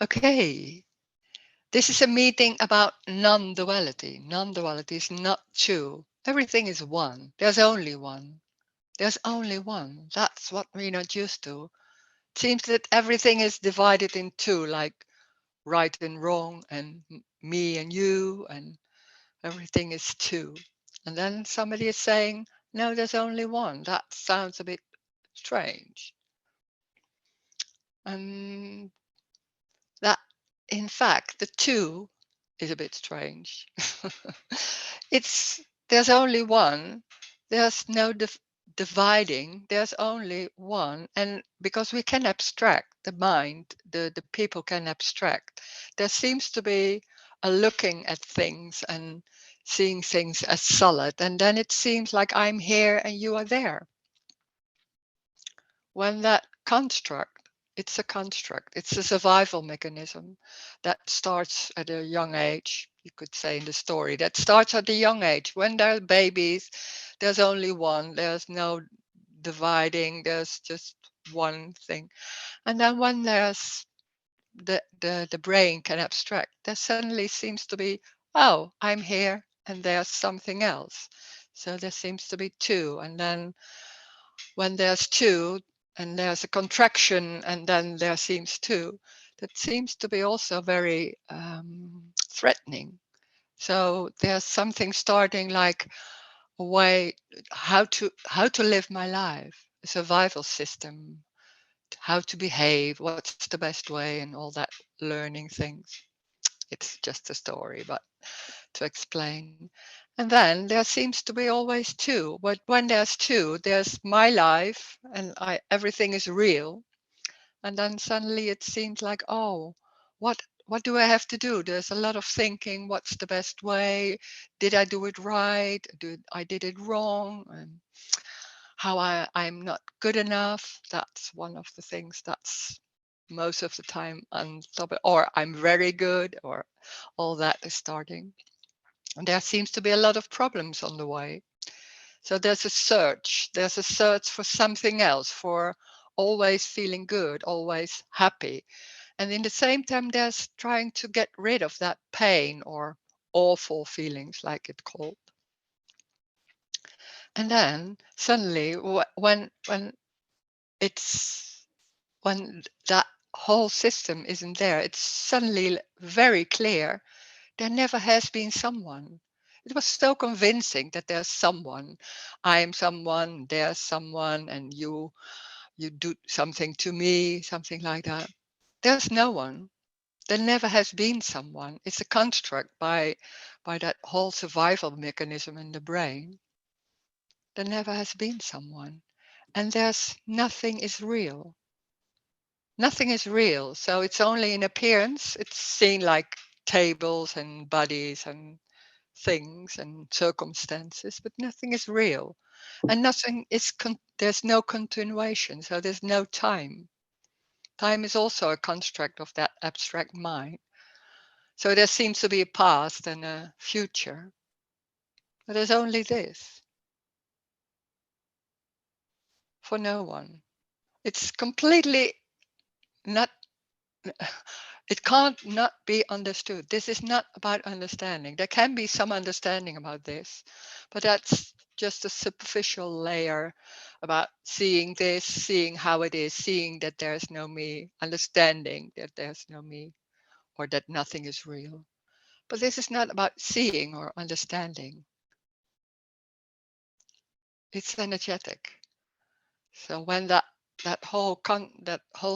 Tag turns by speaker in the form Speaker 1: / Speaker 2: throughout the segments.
Speaker 1: Okay, this is a meeting about non-duality. Non-duality is not two. Everything is one. There's only one. There's only one. That's what we're not used to. It seems that everything is divided in two, like right and wrong, and me and you, and everything is two. And then somebody is saying, no, there's only one. That sounds a bit strange. And that, in fact, the two is a bit strange. it's There's only one. There's no dividing. There's only one, and because we can abstract the mind, the people can abstract. There seems to be a looking at things and seeing things as solid, and then it seems like I'm here and you are there. When that construct, it's a construct, it's a survival mechanism that starts at a young age. You could say in the story that starts at a young age. When they're babies, there's only one, there's no dividing, there's just one thing. And then when there's the brain can abstract, there suddenly seems to be, oh, I'm here and there's something else. So there seems to be two. And then when there's two and there's a contraction and then there seems two, that seems to be also very threatening. So there's something starting like a way how to live my life, a survival system, how to behave, what's the best way, and all that learning things. It's just a story, but to explain. And then there seems to be always two. But when there's two, there's my life and everything is real. And then suddenly it seems like, oh, what do I have to do? There's a lot of thinking. What's the best way? Did I do it right? Did it wrong? And how I'm not good enough. That's one of the things that's most of the time on top of, or I'm very good, or all that is starting. And there seems to be a lot of problems on the way. So there's a search for something else, for always feeling good, always happy. And in the same time, there's trying to get rid of that pain or awful feelings, like it's called. And then suddenly, it's when that whole system isn't there, it's suddenly very clear there never has been someone. It was so convincing that there's someone. I am someone, there's someone, and you do something to me, something like that. There's no one. There never has been someone. It's a construct by that whole survival mechanism in the brain. There never has been someone. And there's nothing is real. Nothing is real. So it's only in appearance. It's seen like tables and bodies and things and circumstances, but nothing is real. And nothing is, there's no continuation. So there's no time. Time is also a construct of that abstract mind. So there seems to be a past and a future, but there's only this for no one. It's completely not, it can't not be understood. This is not about understanding. There can be some understanding about this, but that's just a superficial layer about seeing this, seeing how it is, seeing that there's no me, understanding that there's no me, or that nothing is real. But this is not about seeing or understanding. It's energetic. So when that whole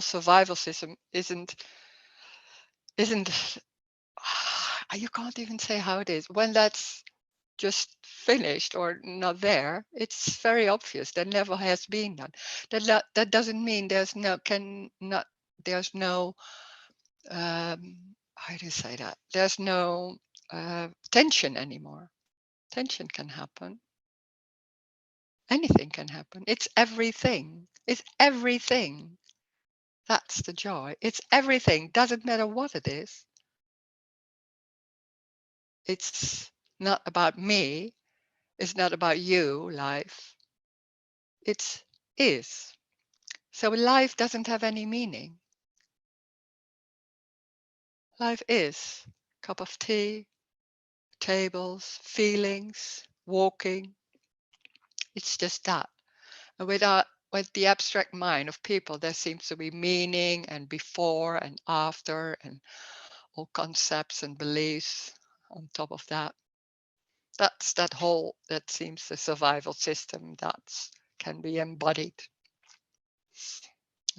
Speaker 1: survival system isn't you can't even say how it is. When that's just finished or not there, it's very obvious. There never has been none. That doesn't mean there's no how do you say that? There's no tension anymore. Tension can happen. Anything can happen. It's everything. It's everything. That's the joy. It's everything. Doesn't matter what it is. It's not about me. It's not about you, life. It's is. So life doesn't have any meaning. Life is a cup of tea, tables, feelings, walking. It's just that. And with the abstract mind of people, there seems to be meaning and before and after and all concepts and beliefs on top of that. That's that seems the survival system that can be embodied.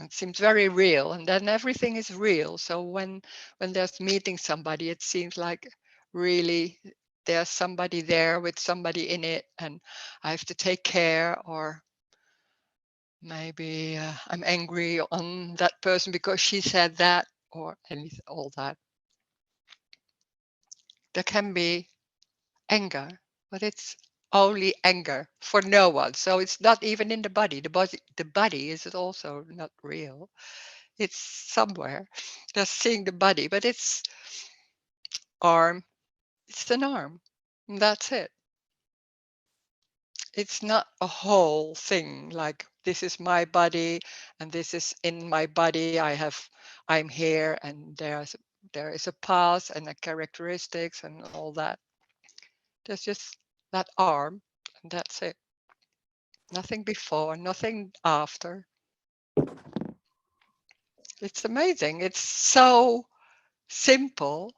Speaker 1: It seems very real, and then everything is real. So when there's meeting somebody, it seems like really there's somebody there with somebody in it, and I have to take care, or maybe I'm angry on that person because she said that, or all that. There can be anger, but it's only anger for no one. So it's not even in the body. The body is also not real. It's somewhere. Just seeing the body, but it's arm. It's an arm. And that's it. It's not a whole thing like this is my body and this is in my body. I'm here and there is a past and the characteristics and all that. There's just that arm and that's it. Nothing before, nothing after. It's amazing. It's so simple,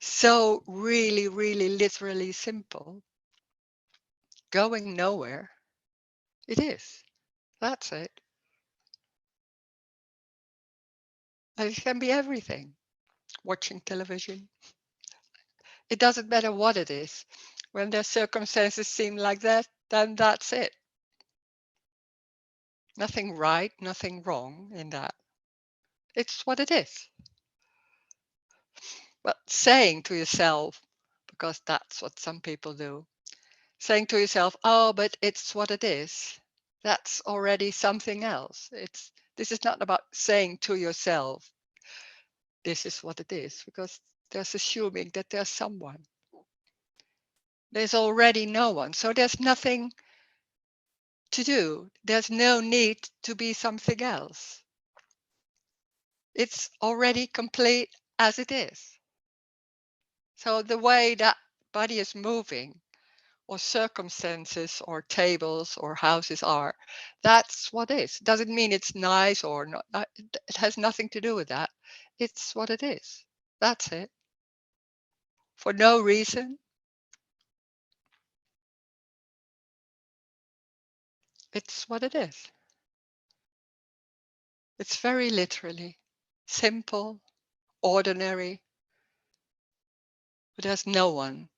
Speaker 1: so really, really literally simple, going nowhere. It is. That's it. And it can be everything. Watching television. It doesn't matter what it is. When their circumstances seem like that, then that's it. Nothing right, nothing wrong in that. It's what it is. But saying to yourself, because that's what some people do, saying to yourself, oh, but it's what it is, that's already something else. This is not about saying to yourself, this is what it is, because there's assuming that there's someone. There's already no one. So there's nothing to do. There's no need to be something else. It's already complete as it is. So the way that body is moving, or circumstances or tables or houses are, that's what is. Doesn't mean it's nice or not. It has nothing to do with that. It's what it is. That's it. For no reason. It's what it is. It's very literally simple, ordinary, but there's no one.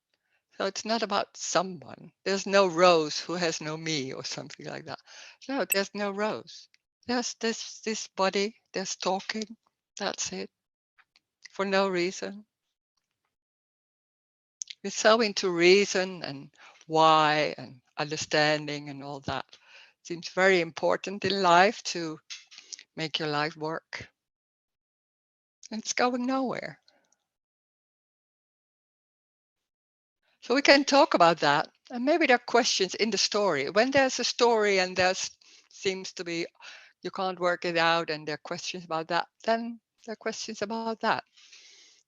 Speaker 1: So it's not about someone. There's no Rose who has no me or something like that. No, there's no Rose. There's this body, there's talking. That's it. For no reason. We're so into reason and why and understanding and all that. Seems very important in life to make your life work. And it's going nowhere. So we can talk about that. And maybe there are questions in the story. When there's a story and there's seems to be you can't work it out and there are questions about that, then there are questions about that.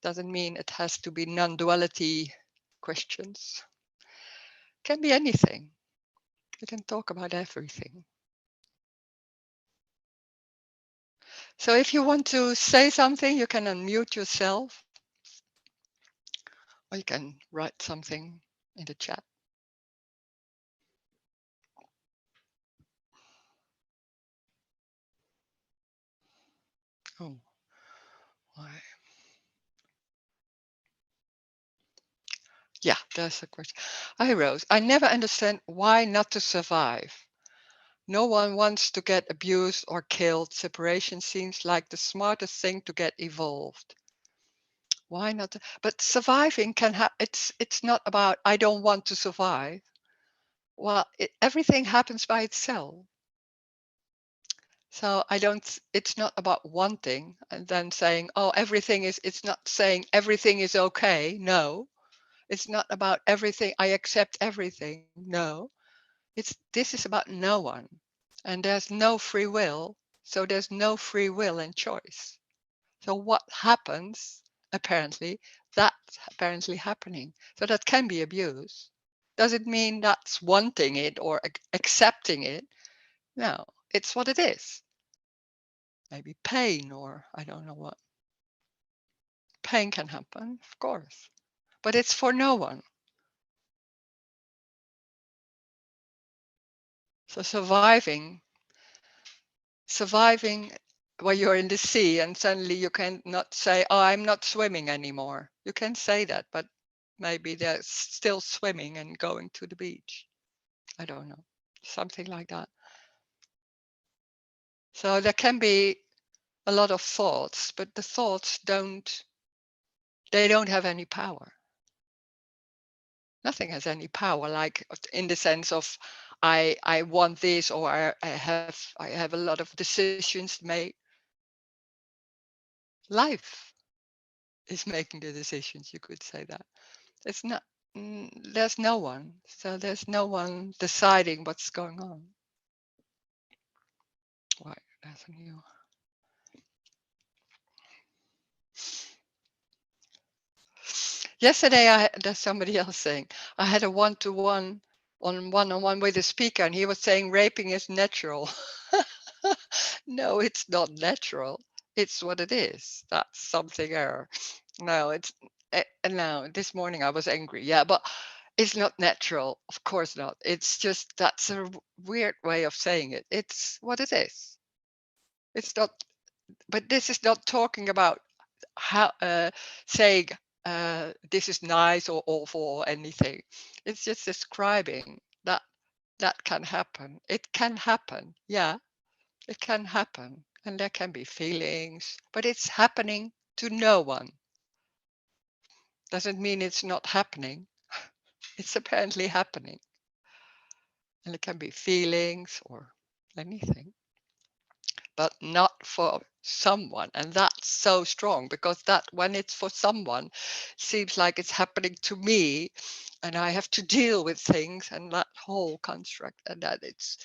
Speaker 1: Doesn't mean it has to be non-duality questions. Can be anything. We can talk about everything. So if you want to say something, you can unmute yourself or you can write something in the chat. Oh, why? Yeah, there's a question. Hi, Rose. I never understand why not to survive. No one wants to get abused or killed. Separation seems like the smartest thing to get evolved. Why not? But surviving can it's not about I don't want to survive. Well, everything happens by itself. So I don't, it's not about wanting and then saying, oh, it's not saying everything is okay. No, it's not about everything. I accept everything. No, this is about no one. And there's no free will. So there's no free will and choice. So what happens apparently, that's apparently happening. So that can be abuse. Does it mean that's wanting it or accepting it? No, it's what it is. Maybe pain, or I don't know what. Pain can happen, of course, but it's for no one. So surviving when you're in the sea and suddenly you can not say, oh, I'm not swimming anymore. You can say that, but maybe they're still swimming and going to the beach. I don't know, something like that. So there can be a lot of thoughts, but the thoughts they don't have any power. Nothing has any power, like in the sense of I want this, or I have a lot of decisions to make. Life is making the decisions, you could say that. It's not, there's no one. So there's no one deciding what's going on. Right, that's a new. Yesterday, there's somebody else saying, I had a one-on-one with a speaker, and he was saying raping is natural. No, it's not natural. It's what it is. That's something error. No, no, this morning I was angry. Yeah, but it's not natural. Of course not. It's just that's a weird way of saying it. It's what it is. It's not, but this is not talking about how saying this is nice or awful or anything. It's just describing that can happen. It can happen. Yeah, it can happen. And there can be feelings, but it's happening to no one. Doesn't mean it's not happening. It's apparently happening. And it can be feelings or anything, but not for someone. And that's so strong, because that when it's for someone, seems like it's happening to me and I have to deal with things and that whole construct, and that it's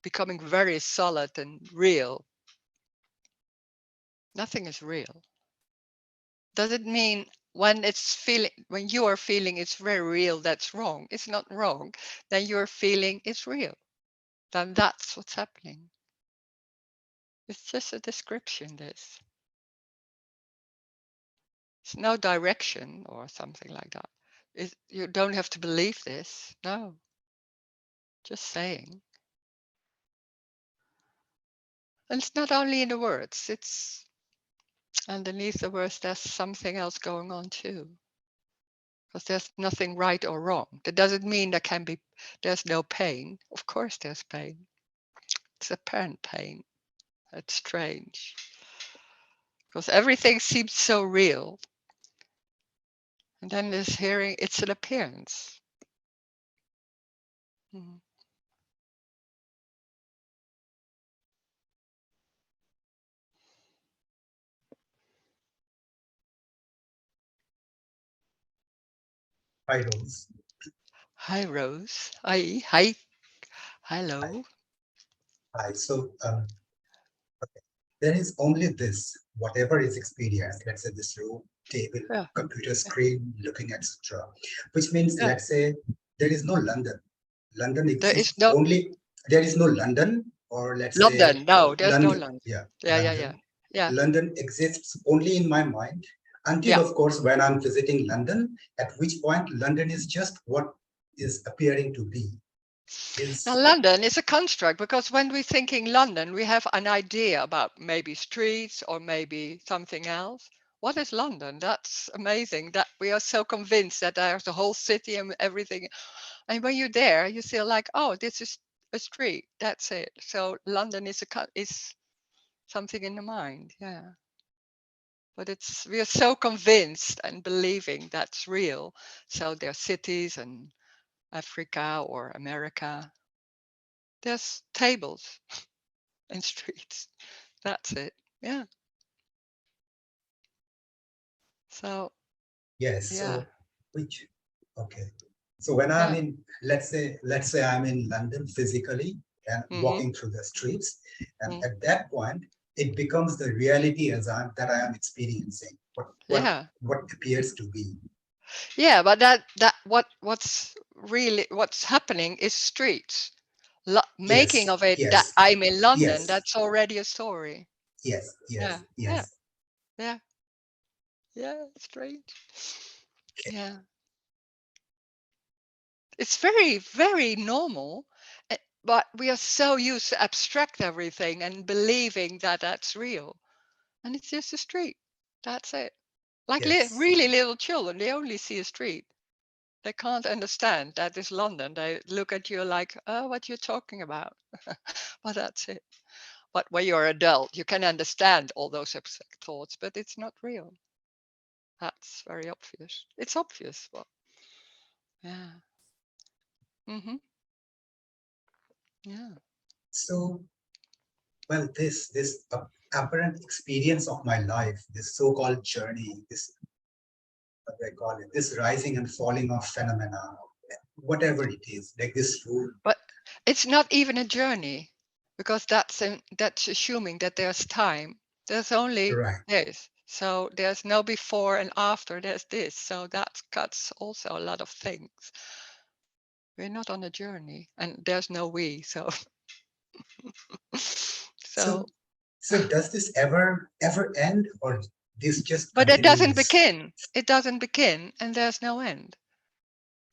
Speaker 1: becoming very solid and real. Nothing is real. Does it mean when you are feeling it's very real, that's wrong? It's not wrong. Then your feeling is real. Then that's what's happening. It's just a description, this. It's no direction or something like that. You don't have to believe this. No, just saying. And it's not only in the words, it's underneath the words, there's something else going on too. Because there's nothing right or wrong. That doesn't mean there's no pain. Of course there's pain. It's apparent pain. It's strange. Because everything seems so real. And then this hearing, it's an appearance. Mm.
Speaker 2: Hi, Rose.
Speaker 1: Hi, Rose. Hi.
Speaker 2: Hi.
Speaker 1: Hello.
Speaker 2: Hi. There is only this, whatever is experienced, let's say this room, table,
Speaker 1: Yeah.
Speaker 2: computer screen, looking, etc. Which means,
Speaker 1: Yeah.
Speaker 2: let's say, there is no London. London
Speaker 1: There is
Speaker 2: exists
Speaker 1: no
Speaker 2: only, there is no London, or let's say,
Speaker 1: London. No, there's no
Speaker 2: London,
Speaker 1: London.
Speaker 2: yeah,
Speaker 1: Yeah, yeah, yeah.
Speaker 2: London.
Speaker 1: Yeah.
Speaker 2: London exists only in my mind until,
Speaker 1: Yeah.
Speaker 2: of course, when I'm visiting London, at which point London is just what is appearing to be.
Speaker 1: Now,
Speaker 2: Is
Speaker 1: London is a construct, because when we're thinking London, we have an idea about maybe streets or maybe something else. What is London? That's amazing that we are so convinced that there's a whole city and everything. And when you're there, you feel like, oh, this is a street. That's it. So London is something in the mind. Yeah. But we are so convinced and believing that's real. So there are cities and Africa or America. There's tables and streets. That's it. Yeah. So
Speaker 2: yes,
Speaker 1: yeah,
Speaker 2: which okay. So when I'm
Speaker 1: yeah.
Speaker 2: in, let's say I'm in London physically and
Speaker 1: Mm-hmm.
Speaker 2: walking through the streets, and
Speaker 1: Mm.
Speaker 2: at that point, it becomes the reality that I am experiencing,
Speaker 1: Yeah.
Speaker 2: what appears to be.
Speaker 1: Yeah, but what's happening is streets. Making
Speaker 2: Yes,
Speaker 1: of it that
Speaker 2: yes,
Speaker 1: I'm in London,
Speaker 2: yes,
Speaker 1: that's already a story.
Speaker 2: yes,
Speaker 1: Yeah,
Speaker 2: yes,
Speaker 1: yeah,
Speaker 2: yes.
Speaker 1: yeah, yeah, strange. Yeah. It's very, very normal, but we are so used to abstract everything and believing that that's real. And it's just a street. That's it. Like
Speaker 2: Yes.
Speaker 1: really little children, they only see a street. They can't understand that is London. They look at you like, oh, what you're talking about. But that's it. But when you're an adult, you can understand all those abstract thoughts, but it's not real. That's very obvious. It's obvious. Well, yeah. Hmm. Yeah.
Speaker 2: So, well, this apparent experience of my life, this so-called journey, this what do I call it, this rising and falling of phenomena, whatever it is, like this rule.
Speaker 1: But it's not even a journey because that's assuming that there's time. There's only
Speaker 2: Right.
Speaker 1: this. So there's no before and after. There's this. So that cuts also a lot of things. We're not on a journey, and there's no we. So
Speaker 2: So,
Speaker 1: so,
Speaker 2: so does this ever end, or this just
Speaker 1: but it doesn't
Speaker 2: continues?
Speaker 1: begin. It doesn't begin, and there's no end.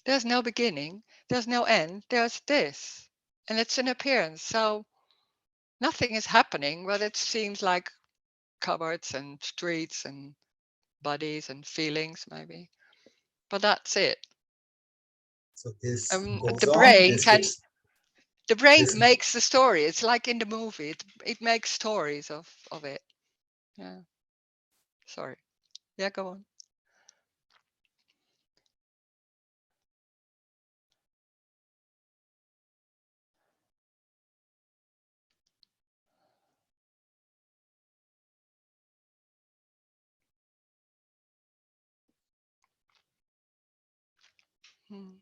Speaker 1: There's no beginning. There's no end. There's this, and it's an appearance. So nothing is happening, but it seems like cupboards and streets and bodies and feelings maybe, but that's it.
Speaker 2: So this
Speaker 1: The
Speaker 2: goes on.
Speaker 1: brain
Speaker 2: This
Speaker 1: can
Speaker 2: keeps
Speaker 1: the brain
Speaker 2: this.
Speaker 1: makes the story. It's like in the movie, it makes stories of it. Yeah, sorry. Yeah, go on. Hmm.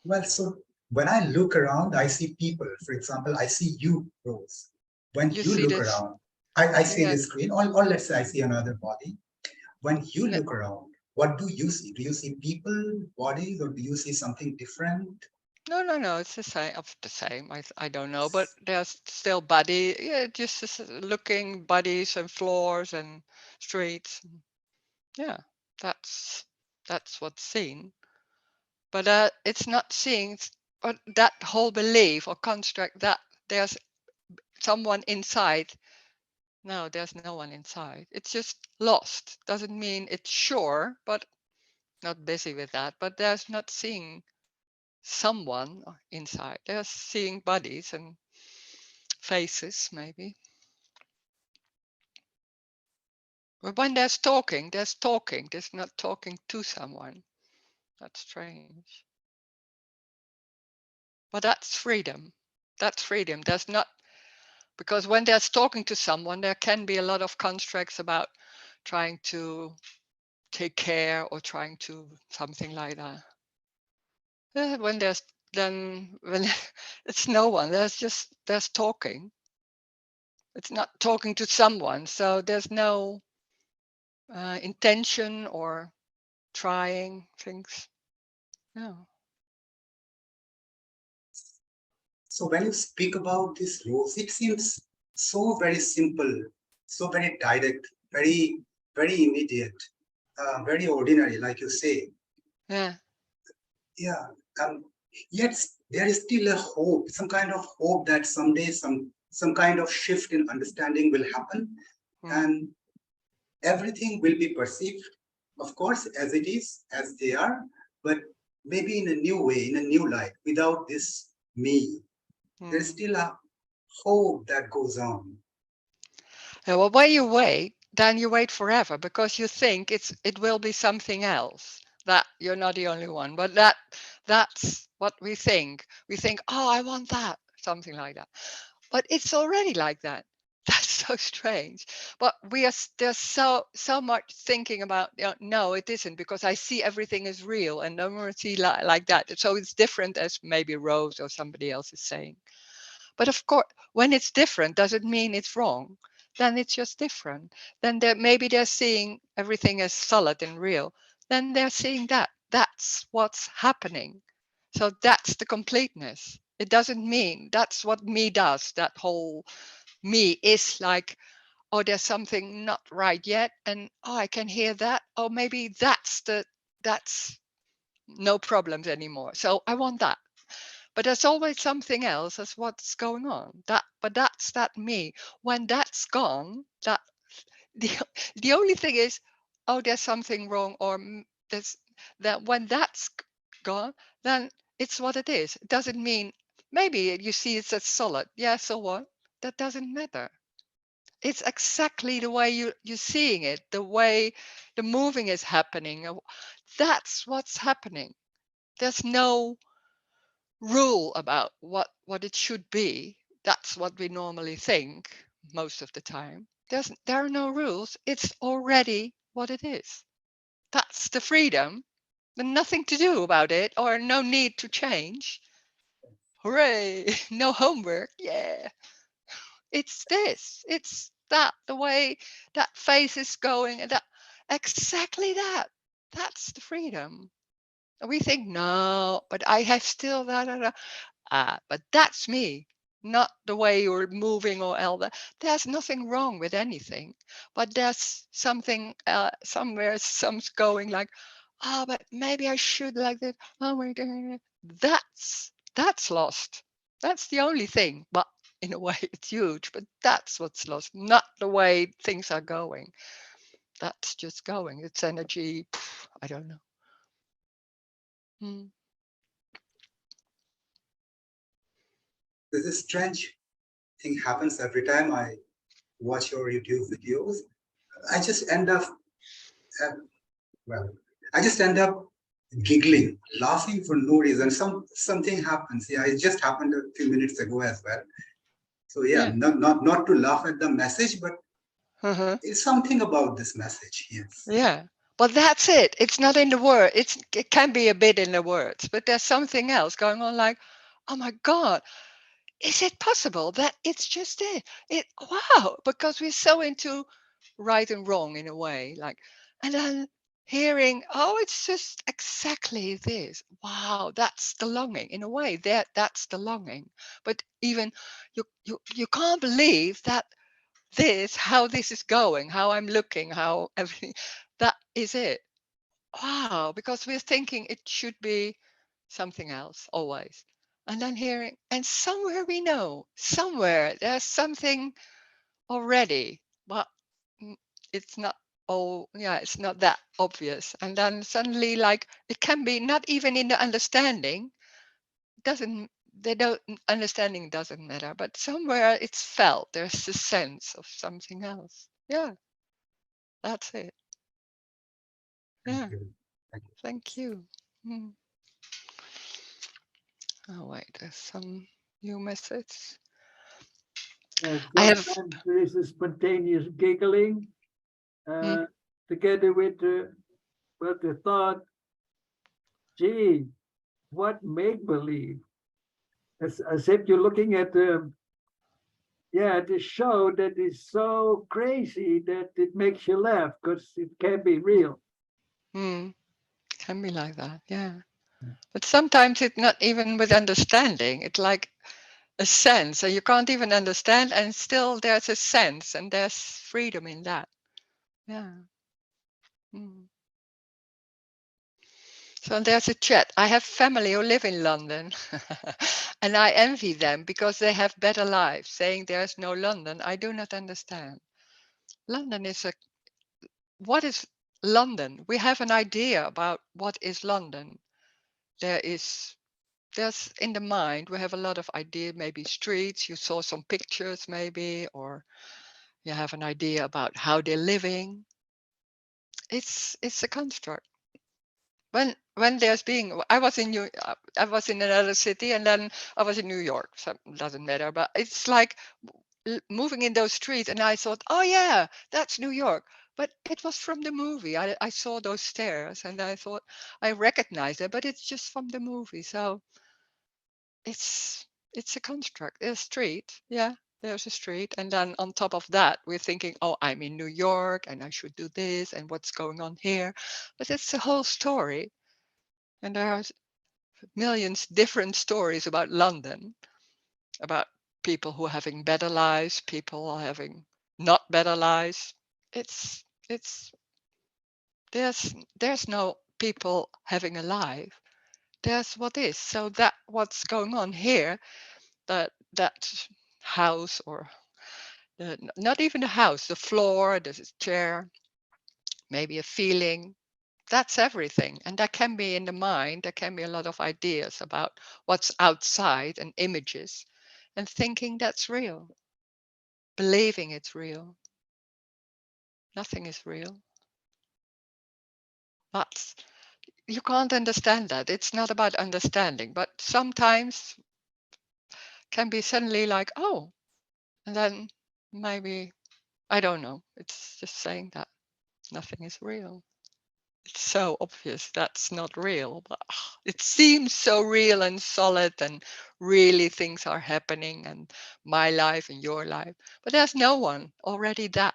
Speaker 2: Well, so when I look around, I see people. For example, I see you, Rose. When
Speaker 1: You
Speaker 2: you
Speaker 1: see
Speaker 2: look
Speaker 1: this.
Speaker 2: around, I see
Speaker 1: Yeah.
Speaker 2: the screen, or let's say I see another body. When you
Speaker 1: No,
Speaker 2: look around, what do you see? Do you see people, bodies, or do you see something different?
Speaker 1: no, it's the same. Of the same. I don't know, but there's still body. Yeah, just looking bodies and floors and streets. Yeah, that's that's what's seen. But it's not seeing but that whole belief or construct that there's someone inside. No, there's no one inside. It's just lost. Doesn't mean it's sure, but not busy with that. But there's not seeing someone inside. They're seeing bodies and faces, maybe. But when there's talking, there's talking. There's not talking to someone. That's strange. But that's freedom. That's freedom. There's not because when there's talking to someone, there can be a lot of constructs about trying to take care or trying to something like that. When there's then when it's no one, there's talking. It's not talking to someone, so there's no intention or trying things. No.
Speaker 2: So when you speak about this rules, it seems so very simple, so very direct, very immediate, very ordinary, like you say.
Speaker 1: Yeah.
Speaker 2: Yeah. Um, Yet there is still a hope, some kind of hope that someday some kind of shift in understanding will happen,
Speaker 1: Mm.
Speaker 2: and everything will be perceived, of course, as it is, as they are, but maybe in a new way, in a new light, without this me. There's
Speaker 1: Mm.
Speaker 2: still a hope that goes on.
Speaker 1: Yeah, well, when you wait, then you wait forever because you think it will be something else. That you're not the only one, but that's what we think. We think, oh, I want that, something like that. But it's already like that. That's so strange. But there's so much thinking about no, it isn't because I see everything is real and no more see like that. So it's different as maybe Rose or somebody else is saying. But of course, when it's different, doesn't mean it's wrong. Then it's just different. Then maybe they're seeing everything as solid and real. Then they're seeing that. That's what's happening. So that's the completeness. It doesn't mean that's what me does. That whole me is like, oh, there's something not right yet, and oh, I can hear that. Oh, maybe that's no problems anymore. So I want that. But there's always something else as what's going on. But that's that me. When that's gone, that the the only thing is, oh, there's something wrong, or there's that. When that's gone, then it's what it is. It doesn't mean maybe you see it's as solid. Yeah, so what? That doesn't matter. It's exactly the way you're seeing it, the way the moving is happening. That's what's happening. There's no rule about what it should be. That's what we normally think most of the time. There are no rules. It's already what it is. That's the freedom. There's nothing to do about it, or no need to change. Hooray! No homework. Yeah. It's this. It's that. The way that face is going, and that exactly that. That's the freedom. We think no, but I have still that. But that's me, not the way you're moving or all that. There's nothing wrong with anything, but there's something somewhere, some's going like, oh, but maybe I should like that. Oh my God, that's lost. That's the only thing, but in a way it's huge. But that's what's lost, not the way things are going. That's just going. It's energy. I don't know. Hmm.
Speaker 2: This strange thing happens every time I watch your YouTube videos. I just end up, uh, well, I just end up giggling, laughing for no reason. Something happens. Yeah, it just happened a few minutes ago as well. So yeah,
Speaker 1: Yeah.
Speaker 2: not to laugh at the message, but
Speaker 1: Uh-huh.
Speaker 2: it's something about this message. Yes.
Speaker 1: Yeah. But that's it. It's not in the word. It can be a bit in the words, but there's something else going on like, oh my God, is it possible that it's just it? Wow, because we're so into right and wrong in a way. Like, and then hearing, oh, it's just exactly this. Wow, that's the longing. In a way, that's the longing. But even you can't believe that how this is going, how I'm looking, how everything, that is it. Wow, because we're thinking it should be something else always. And then hearing, and somewhere we know, somewhere there's something already, but mm, it's not, oh, yeah, it's not that obvious. And then suddenly, like, it can be not even in the understanding, doesn't, they don't, understanding doesn't matter, but somewhere it's felt, there's a sense of something else. Yeah, that's it.
Speaker 2: Thank
Speaker 1: Yeah,
Speaker 2: you. Thank you.
Speaker 1: thank you. Mm. Oh, wait, there's some new message. I have,
Speaker 3: Sometimes there is a spontaneous giggling
Speaker 1: mm,
Speaker 3: together with the thought, gee, what make believe? As if you're looking at the show that is so crazy that it makes you laugh because it can't be real.
Speaker 1: can be like that, yeah. But sometimes it's not even with understanding. It's like a sense, and you can't even understand, and still there's a sense, and there's freedom in that. Yeah. Mm. So there's a chat. I have family who live in London, and I envy them because they have better lives. Saying there's no London, I do not understand. London is a, what is London? We have an idea about what is London. There is, there's in the mind, we have a lot of idea, maybe streets, you saw some pictures maybe, or you have an idea about how they're living. It's a construct. When there's being, I was in another city, and then I was in New York, so it doesn't matter, but it's like moving in those streets, and I thought, oh yeah, that's New York. But it was from the movie. I saw those stairs, and I thought I recognized it, but it's just from the movie. So it's It's a construct. There's a street. Yeah, there's a street. And then on top of that, we're thinking, oh, I'm in New York and I should do this and what's going on here. But it's a whole story. And there are millions different stories about London, about people who are having better lives, people are having not better lives. It's there's no people having a life. There's what is. So that what's going on here, that house or not even the house, the floor, the chair, maybe a feeling, that's everything. And that can be in the mind, there can be a lot of ideas about what's outside and images and thinking that's real, believing it's real. Nothing is real. That's you can't understand that. It's not about understanding, but sometimes can be suddenly like, oh, and then maybe I don't know. It's just saying that nothing is real. It's so obvious that's not real, but it seems so real and solid and really things are happening and my life and your life. But there's no one. Already that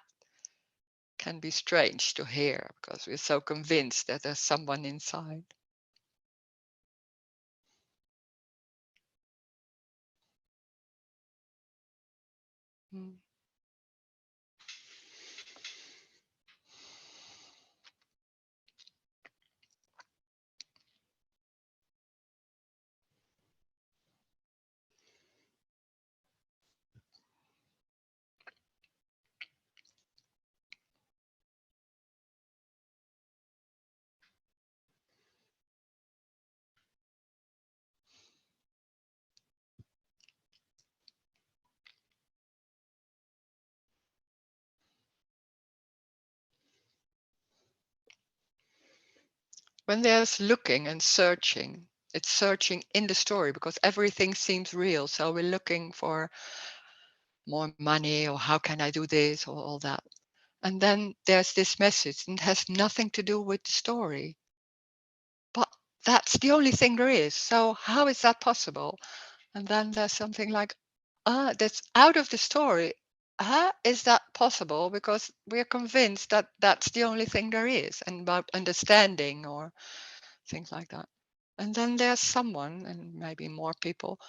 Speaker 1: can be strange to hear because we're so convinced that there's someone inside. Mm. When there's looking and searching, it's searching in the story because everything seems real. So we're looking for more money or how can I do this or all that. And then there's this message and it has nothing to do with the story. But that's the only thing there is. So how is that possible? And then there's something like, that's out of the story. Is that possible? Because we're convinced that that's the only thing there is, and about understanding or things like that. And then there's someone, and maybe more people,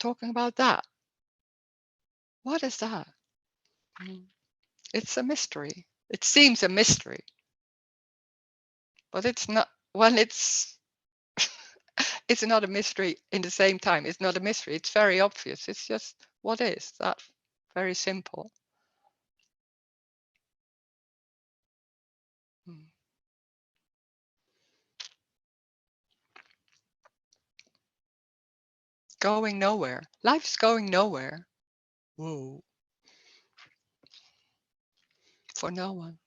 Speaker 1: talking about that. What is that? It's a mystery. It seems a mystery, but it's not. When it's not a mystery in the same time. It's not a mystery. It's very obvious. It's just what is that? Very simple. Mm. Going nowhere. Life's going nowhere. Whoa. For no one.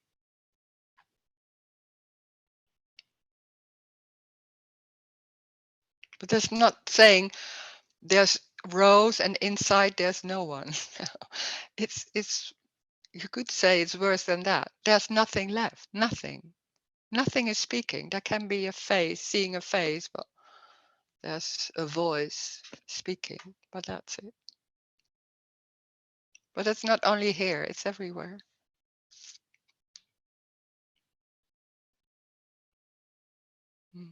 Speaker 1: But that's not saying there's Roes and inside there's no one. it's you could say it's worse than that. There's nothing left. Nothing. Nothing is speaking. There can be a face, seeing a face, but there's a voice speaking. But that's it. But it's not only here, it's everywhere. Mm.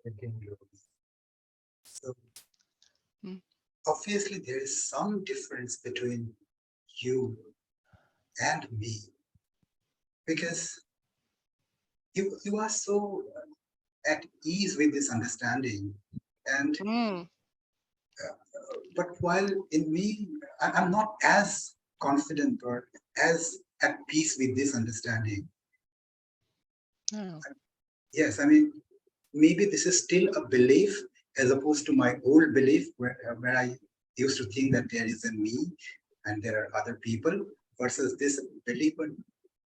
Speaker 2: Again, Roes. So
Speaker 1: Mm.
Speaker 2: obviously there is some difference between you and me because you are so at ease with this understanding and
Speaker 1: Mm.
Speaker 2: but while in me I'm not as confident or as at peace with this understanding.
Speaker 1: No.
Speaker 2: Yes, I mean maybe this is still a belief as opposed to my old belief where I used to think that there is a me and there are other people versus this belief. But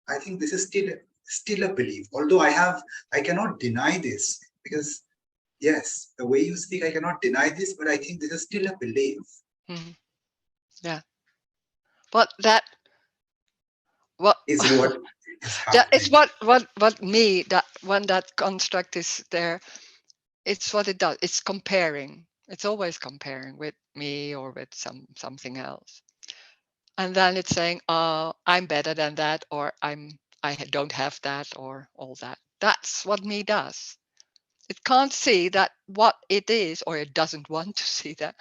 Speaker 2: I think this is still a belief. Although I cannot deny this because yes, the way you speak, I cannot deny this, but I think this is still a belief.
Speaker 1: Mm. Yeah. But that what
Speaker 2: Is what is
Speaker 1: that is
Speaker 2: happening.
Speaker 1: what me that when that construct is there, it's what it does. It's comparing. It's always comparing with me or with something else. And then it's saying, "Oh, I'm better than that," or don't have that," or all that. That's what me does. It can't see that what it is, or it doesn't want to see that,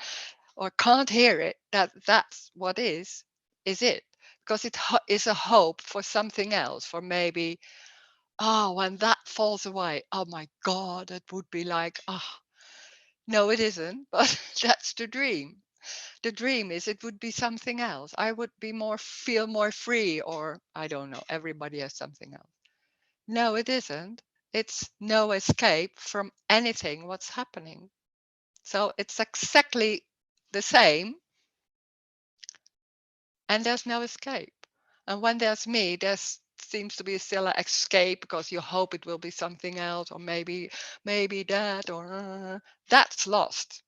Speaker 1: or can't hear it, that that's what is it. Because it is a hope for something else, for maybe, oh, when that falls away, oh my God, it would be like, oh, no, it isn't, but that's the dream. The dream is it would be something else. I would be feel more free, or I don't know, everybody has something else. No, it isn't. It's no escape from anything what's happening. So it's exactly the same, and there's no escape. And when there's me, there seems to be still an escape, because you hope it will be something else, or maybe that, or that's lost.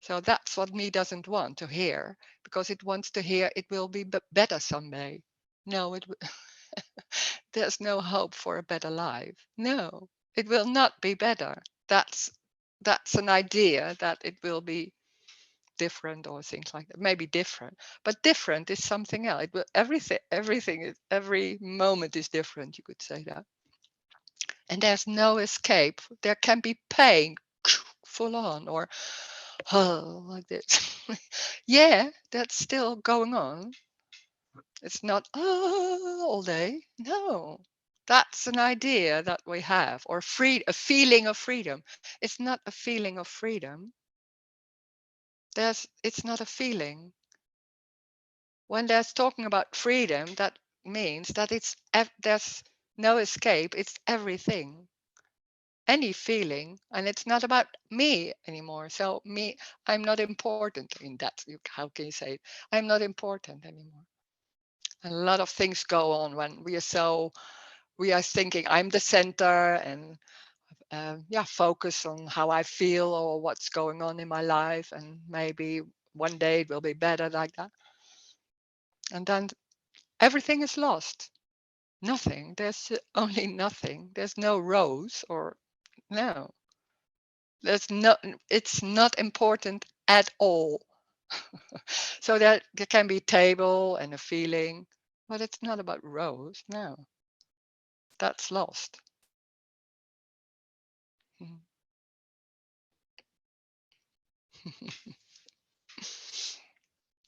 Speaker 1: So that's what me doesn't want to hear, because it wants to hear it will be better someday. No, there's no hope for a better life. No, it will not be better. That's an idea that it will be different, or things like that. Maybe different, but different is something else. It will, everything is, every moment is different. You could say that, and there's no escape. There can be pain, full on, or oh, like this. Yeah, that's still going on. It's not all day. No, that's an idea that we have, or a feeling of freedom. It's not a feeling of freedom. It's not a feeling. When there's talking about freedom, that means that there's no escape. It's everything, any feeling, and it's not about me anymore. So me, I'm not important in that. How can you say it? I'm not important anymore. And a lot of things go on when we are thinking I'm the center, and focus on how I feel or what's going on in my life, and maybe one day it will be better, like that. And then everything is lost. Nothing. There's only nothing. There's no Roes, or no. There's no. It's not important at all. So there can be table and a feeling, but it's not about Roes. No, that's lost. Mhm.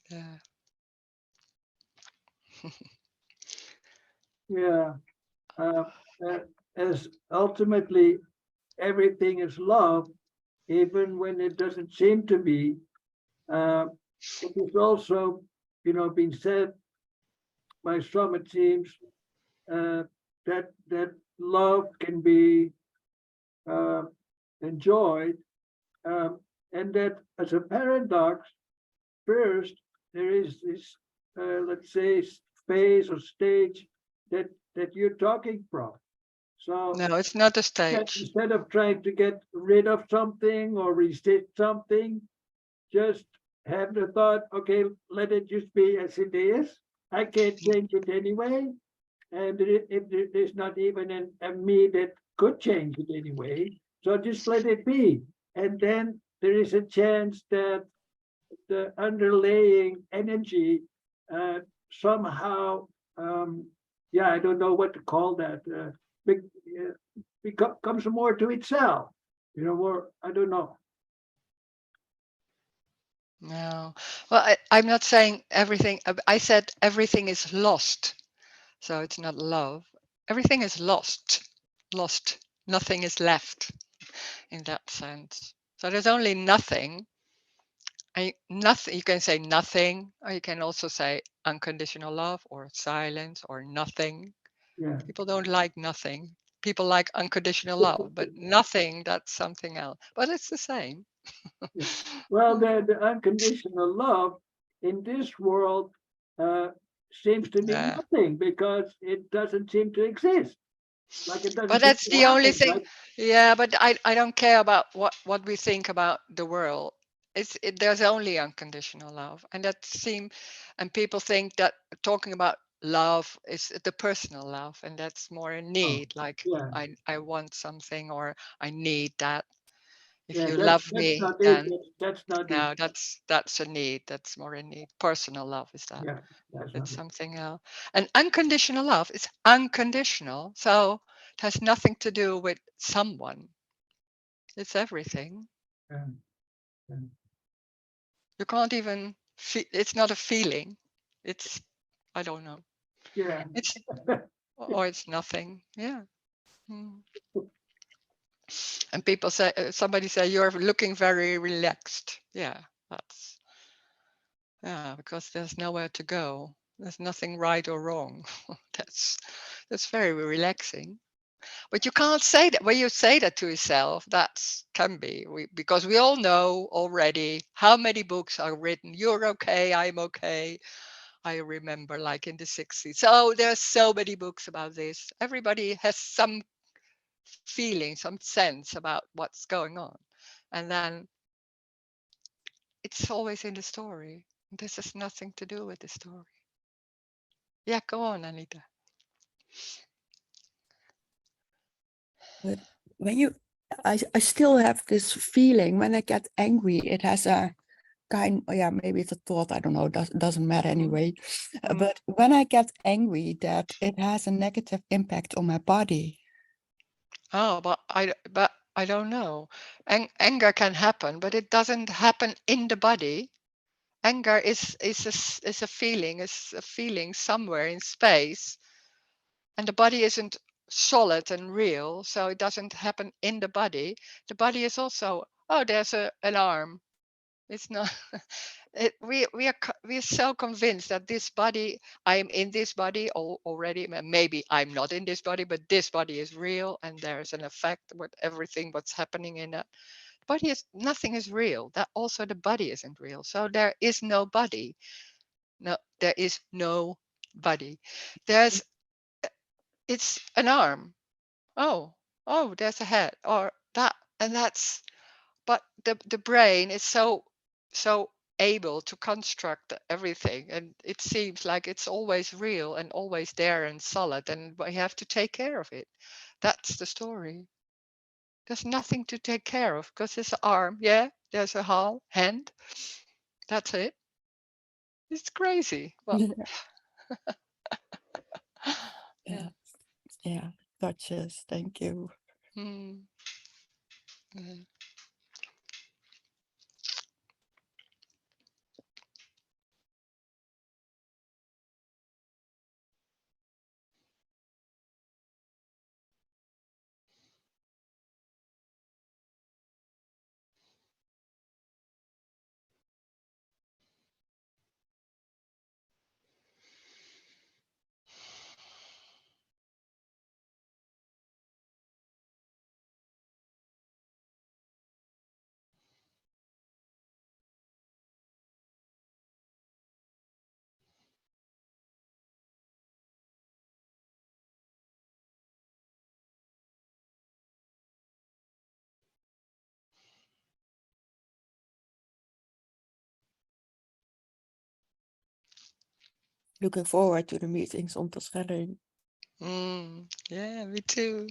Speaker 1: Yeah.
Speaker 3: Yeah. Uh, uh, as ultimately everything is love, even when it doesn't seem to be. Uh, it is also, been said by some, it seems, uh, that love can be uh, enjoyed, um, and that as a paradox, first there is this, let's say, phase or stage that you're talking from. So
Speaker 1: No, it's not a
Speaker 3: that
Speaker 1: stage.
Speaker 3: instead of trying to get rid of something or resist something, just have the thought, okay, let it just be as it is. I can't change it anyway. And there's not even a me that could change it anyway. So just let it be. And then there is a chance that the underlying energy uh, somehow, I don't know what to call that, comes more to itself. More, I don't know.
Speaker 1: No. Well, I'm not saying everything. I said everything is lost. So it's not love. Everything is lost. Lost. Nothing is left in that sense. So there's only nothing. Nothing. You can say nothing, or you can also say unconditional love, or silence, or nothing.
Speaker 3: Yeah.
Speaker 1: People don't like nothing. People like unconditional love, but nothing, that's something else. But it's the same.
Speaker 3: Yeah. Well, the unconditional love in this world uh, seems to be
Speaker 1: Yeah.
Speaker 3: nothing because it doesn't seem to exist. Like it
Speaker 1: But
Speaker 3: doesn't seem
Speaker 1: that's
Speaker 3: to
Speaker 1: the only
Speaker 3: happen,
Speaker 1: thing.
Speaker 3: right?
Speaker 1: Yeah, but I don't care about what we think about the world. There's only unconditional love, and and people think that talking about love is the personal love, and that's more a
Speaker 3: Oh,
Speaker 1: need. Like
Speaker 3: yeah,
Speaker 1: I want something, or I need that. If
Speaker 3: Yeah,
Speaker 1: you
Speaker 3: that's
Speaker 1: love me,
Speaker 3: not it.
Speaker 1: then
Speaker 3: That's not it.
Speaker 1: no, that's a need. That's more a need. Personal love is that.
Speaker 3: Yeah, that's not
Speaker 1: It's
Speaker 3: it.
Speaker 1: something else. And unconditional love is unconditional. So it has nothing to do with someone. It's everything.
Speaker 3: Yeah, yeah.
Speaker 1: You can't even feel, it's not a feeling. It's, I don't know.
Speaker 3: Yeah.
Speaker 1: It's, or it's nothing. Yeah. Mm. And people say, somebody say, you're looking very relaxed. Yeah, that's, yeah, because there's nowhere to go. There's nothing right or wrong. That's very relaxing. But you can't say that. When you say that to yourself, that can be because we all know already how many books are written. You're okay, I'm okay. I remember like in the 60s. So there's so many books about this. Everybody has some feeling, some sense about what's going on. And then it's always in the story. This has nothing to do with the story. Yeah, go on, Anita.
Speaker 4: But when you, I still have this feeling when I get angry, it has a kind, yeah, maybe it's a thought, I don't know, doesn't matter anyway. But when I get angry, that it has a negative impact on my body.
Speaker 1: Oh, but I don't know. Anger can happen, but it doesn't happen in the body. Anger is a feeling, is a feeling somewhere in space, and the body isn't solid and real, so it doesn't happen in the body. The body is also, oh, there's an arm. It's not. We are so convinced that this body, I'm in this body already. Maybe I'm not in this body, but this body is real, and there is an effect with everything what's happening in that body. Is nothing is real. That also the body isn't real. So there is no body. No, there is no body. There's it's an arm. Oh, oh, there's a head, or that, and that's. But the brain is so able to construct everything, and it seems like it's always real and always there and solid, and we have to take care of it. That's the story. There's nothing to take care of because there's an arm, yeah, there's a hand. That's it. It's crazy. Well,
Speaker 4: Yeah,
Speaker 1: yeah.
Speaker 4: yeah, touches. Thank you.
Speaker 1: Mm, mm.
Speaker 4: Looking forward to the meetings on Terschelling.
Speaker 1: Yeah, me too.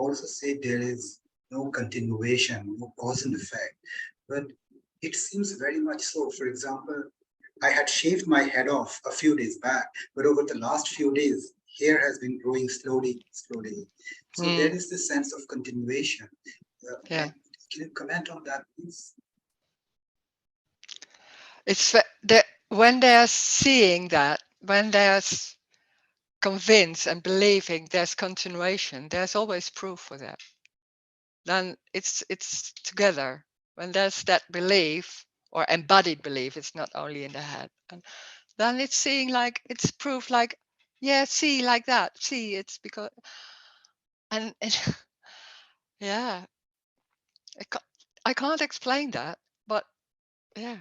Speaker 2: also say there is no continuation, no cause and effect, but it seems very much so. For example, I had shaved my head off a few days back, but over the last few days, hair has been growing slowly, slowly. So there
Speaker 1: Mm,
Speaker 2: is this sense of continuation.
Speaker 1: yeah.
Speaker 2: Can you comment on that, please?
Speaker 1: It's when they're seeing that, when they're convinced and believing there's continuation, there's always proof for that. Then it's together. When there's that belief or embodied belief, it's not only in the head. And then it's seeing like it's proof like, yeah, see like that. See, it's because and yeah, I can't explain that, but yeah,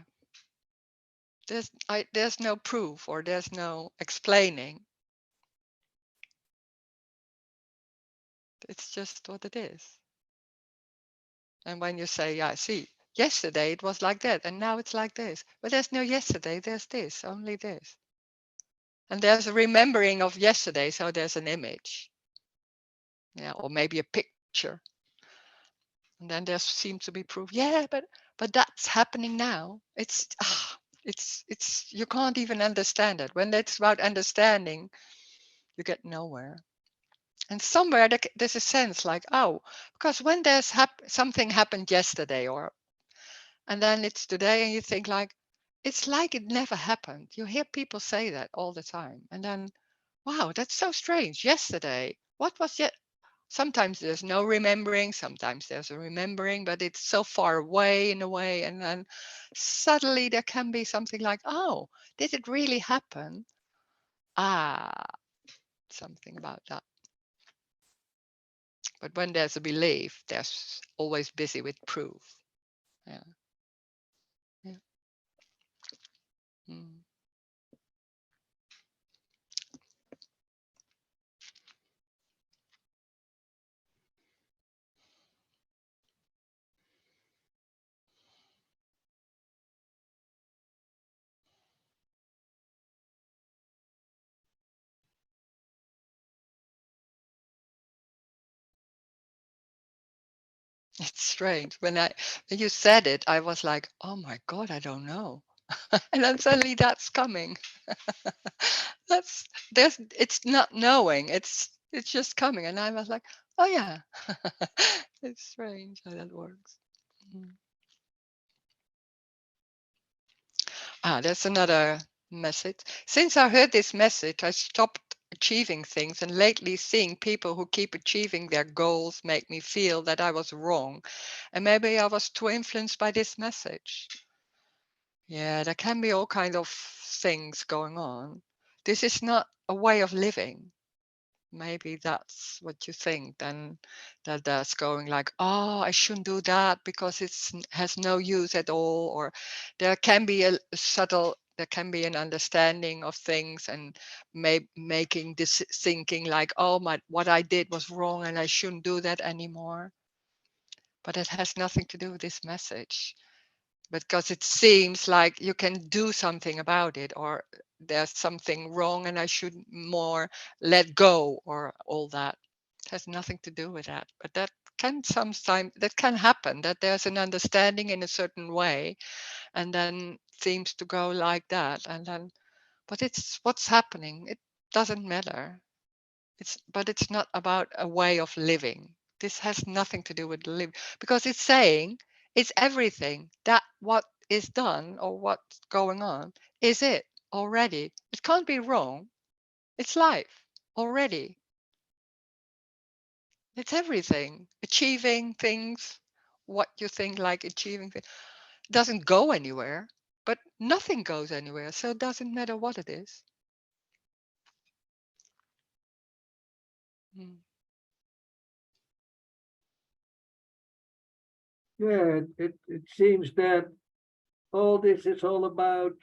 Speaker 1: there's no proof or there's no explaining. It's just what it is. And when you say, yeah, see, yesterday it was like that, and now it's like this. But there's no yesterday, there's this, only this. And there's a remembering of yesterday, so there's an image. Yeah, or maybe a picture. And then there seems to be proof. Yeah, but that's happening now. It's you can't even understand it. When it's about understanding, you get nowhere. And somewhere there's a sense like, oh, because when there's something happened yesterday, or and then it's today, and you think like, it's like it never happened. You hear people say that all the time, and then, wow, that's so strange. Yesterday, what was yet? Sometimes there's no remembering, sometimes there's a remembering, but it's so far away in a way, and then suddenly there can be something like, oh, did it really happen? Ah, something about that. But when there's a belief, there's always busy with proof. Yeah. Yeah. Mm. It's strange. When you said it, I was like, oh my God, I don't know. And then suddenly that's coming. That's it's not knowing, it's just coming. And I was like, oh yeah. It's strange how that works. Mm. There's another message. Since I heard this message, I stopped achieving things, and lately seeing people who keep achieving their goals make me feel that I was wrong, and maybe I was too influenced by this message. Yeah, there can be all kind of things going on. This is not a way of living. Maybe that's what you think, then that's going like, oh, I shouldn't do that because it's has no use at all. Or there can be a subtle, there can be an understanding of things, and making this thinking like, oh, what I did was wrong and I shouldn't do that anymore. But it has nothing to do with this message, because it seems like you can do something about it, or there's something wrong and I should more let go, or all that. It has nothing to do with that. But that can sometimes, that can happen, that there's an understanding in a certain way, and then seems to go like that, and then, but it's what's happening, it doesn't matter. But it's not about a way of living. This has nothing to do with live, because it's saying it's everything. That what is done or what's going on is it already. It can't be wrong. It's life already. It's everything. Achieving things, what you think like achieving things, doesn't go anywhere, but nothing goes anywhere. So it doesn't matter what it is. Mm.
Speaker 3: Yeah, it seems that all this is all about,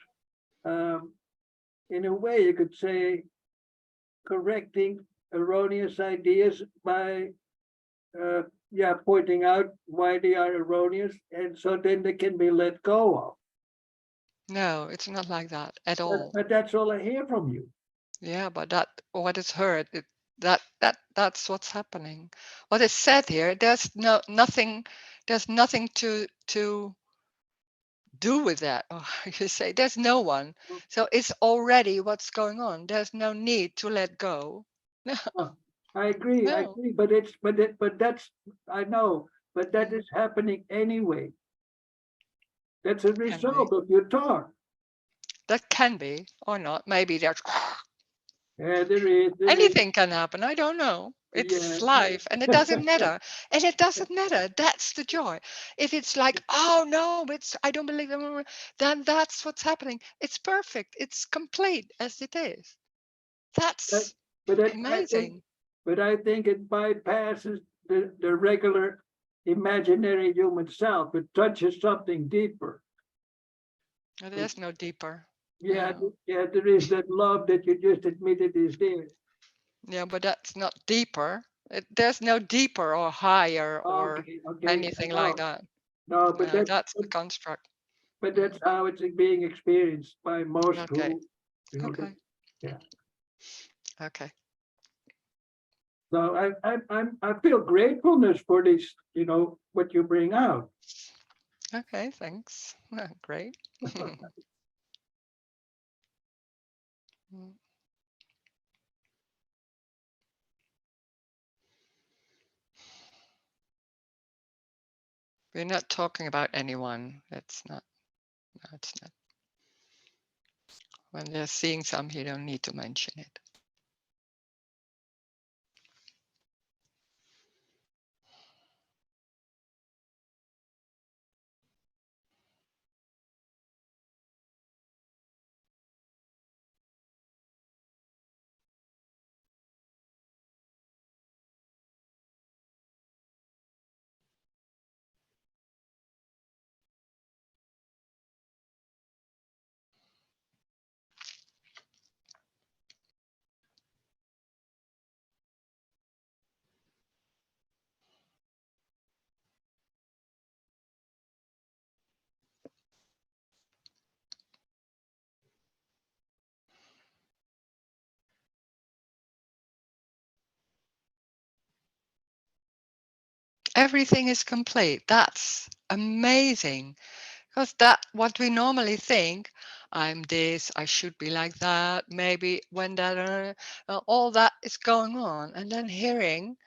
Speaker 3: in a way, you could say, correcting erroneous ideas by, yeah, pointing out why they are erroneous, and so then they can be let go of.
Speaker 1: No, it's not like that at all.
Speaker 3: But that's all I hear from you.
Speaker 1: Yeah, but that what is heard, That's what's happening. What is said here, there's nothing to do with that. Or you say there's no one. So it's already what's going on. There's no need to let go. No,
Speaker 3: I agree,
Speaker 1: no.
Speaker 3: but that's, I know, but that is happening anyway. That's a
Speaker 1: Can be.
Speaker 3: result of your talk.
Speaker 1: That can be or not. Maybe there's
Speaker 3: Yeah, there is,
Speaker 1: anything can happen. I don't know.
Speaker 3: yeah.
Speaker 1: It's life and it doesn't matter. And it doesn't matter. That's the joy. If it's like, oh no, I don't believe them, then that's what's happening. It's perfect. It's complete as it is.
Speaker 3: But
Speaker 1: That's
Speaker 3: but
Speaker 1: amazing.
Speaker 3: I think it bypasses the regular imaginary human self. It touches something deeper.
Speaker 1: There's no deeper.
Speaker 3: Yeah,
Speaker 1: No.
Speaker 3: yeah, there is that love that you just admitted is there.
Speaker 1: Yeah, but that's not deeper. There's no deeper or higher or
Speaker 3: Okay, okay,
Speaker 1: anything like
Speaker 3: no,
Speaker 1: that.
Speaker 3: no,
Speaker 1: No, that's the construct.
Speaker 3: but that's how it's being experienced by most
Speaker 1: Okay.
Speaker 3: who, you know,
Speaker 1: Okay.
Speaker 3: yeah.
Speaker 1: Okay.
Speaker 3: So I feel gratefulness for this, what you bring out.
Speaker 1: Okay. Thanks. Great. We're not talking about anyone. It's not. No, it's not. When they're seeing some, you don't need to mention it. Everything is complete. That's amazing. Because that what we normally think, I'm this, I should be like that, maybe when that all that is going on, and then hearing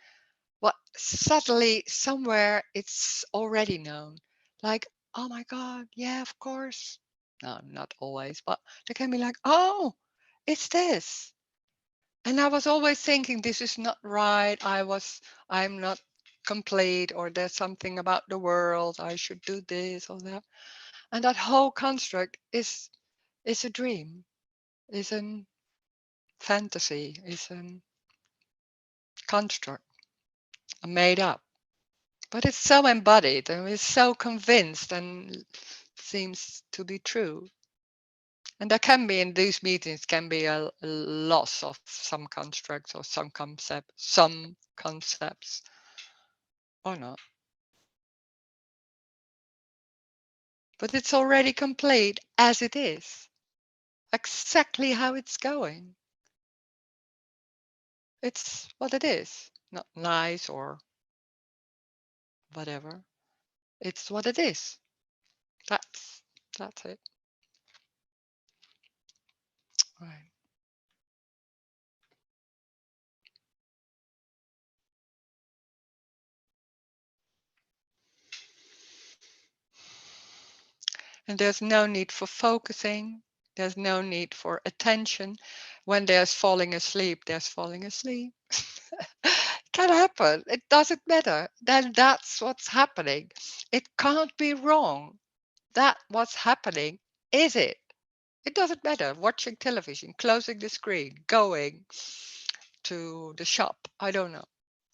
Speaker 1: what subtly somewhere it's already known. Like, oh my God, yeah, of course. No, not always, but they can be like, oh, it's this. And I was always thinking this is not right. I'm not complete, or there's something about the world. I should do this or that. And that whole construct is a dream, is a fantasy, is a construct, made up. But it's so embodied and we're so convinced and seems to be true. And there can be in these meetings can be a loss of some constructs or some concepts or not. But it's already complete as it is, exactly how it's going. It's what it is, not nice or whatever. It's what it is. That's it. Right. And there's no need for focusing. There's no need for attention. When there's falling asleep, there's falling asleep. Can happen. It doesn't matter. Then that's what's happening. It can't be wrong. That what's happening is it. It doesn't matter. Watching television, closing the screen, going to the shop. I don't know.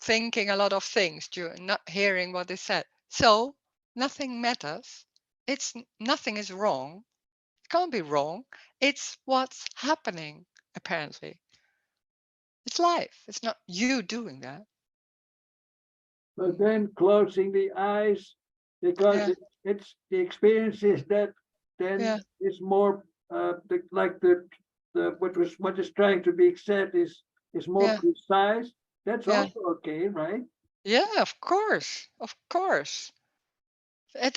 Speaker 1: Thinking a lot of things during not hearing what is said. So nothing matters. Nothing is wrong. It can't be wrong. It's what's happening, apparently. It's life. It's not you doing that.
Speaker 3: But then closing the eyes, because
Speaker 1: Yeah.
Speaker 3: it's the experience is that then
Speaker 1: Yeah.
Speaker 3: it's more like the what is trying to be said is is more
Speaker 1: Yeah.
Speaker 3: precise, that's
Speaker 1: Yeah.
Speaker 3: also okay, right?
Speaker 1: Yeah, of course. Of course.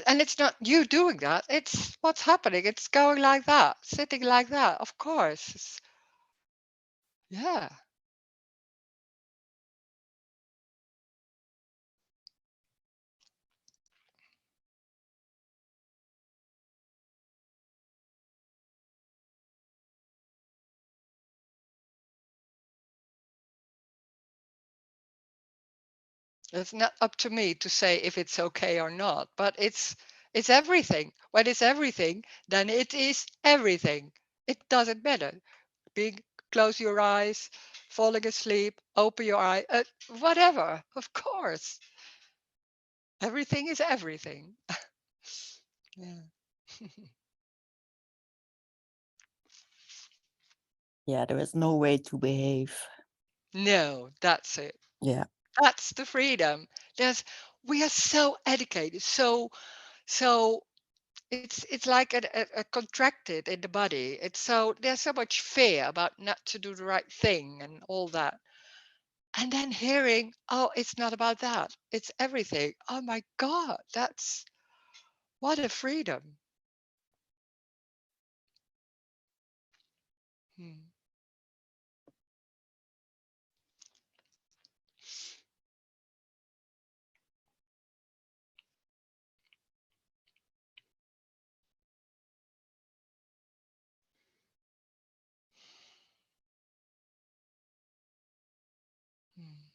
Speaker 1: And it's not you doing that. It's what's happening. It's going like that, sitting like that. Of course. Yeah. It's not up to me to say if it's okay or not, but it's everything. When it's everything, then it is everything. It doesn't matter. Being close your eyes, falling asleep, open your eye, whatever. Of course, everything is everything. Yeah.
Speaker 4: Yeah, there is no way to behave.
Speaker 1: No, that's it.
Speaker 4: Yeah.
Speaker 1: That's the freedom. There's we are so educated, so it's like a contracted in the body. It's so there's so much fear about not to do the right thing and all that. And then hearing, oh, it's not about that. It's everything. Oh my God, that's what a freedom. Hmm. Hmm.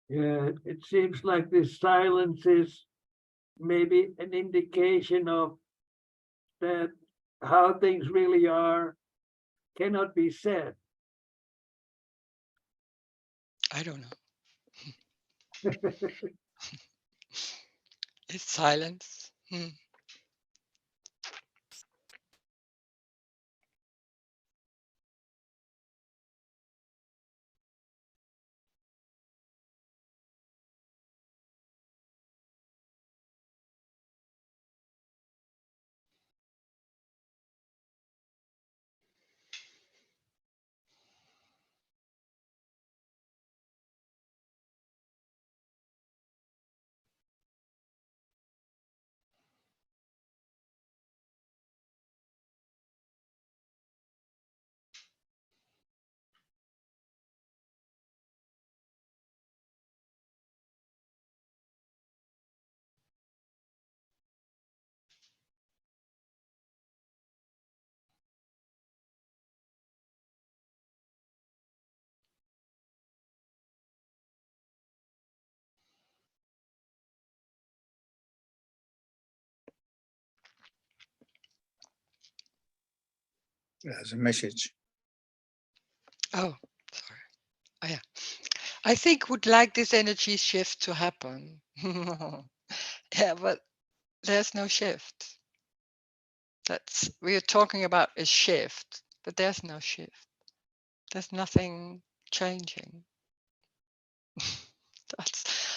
Speaker 3: Yeah, it seems like this silence is maybe an indication of that how things really are cannot be said.
Speaker 1: I don't know. It's silence.
Speaker 2: As a message.
Speaker 1: Oh, sorry. Oh, yeah. I think would like this energy shift to happen. Yeah, but there's no shift. That's we are talking about a shift, but there's no shift. There's nothing changing.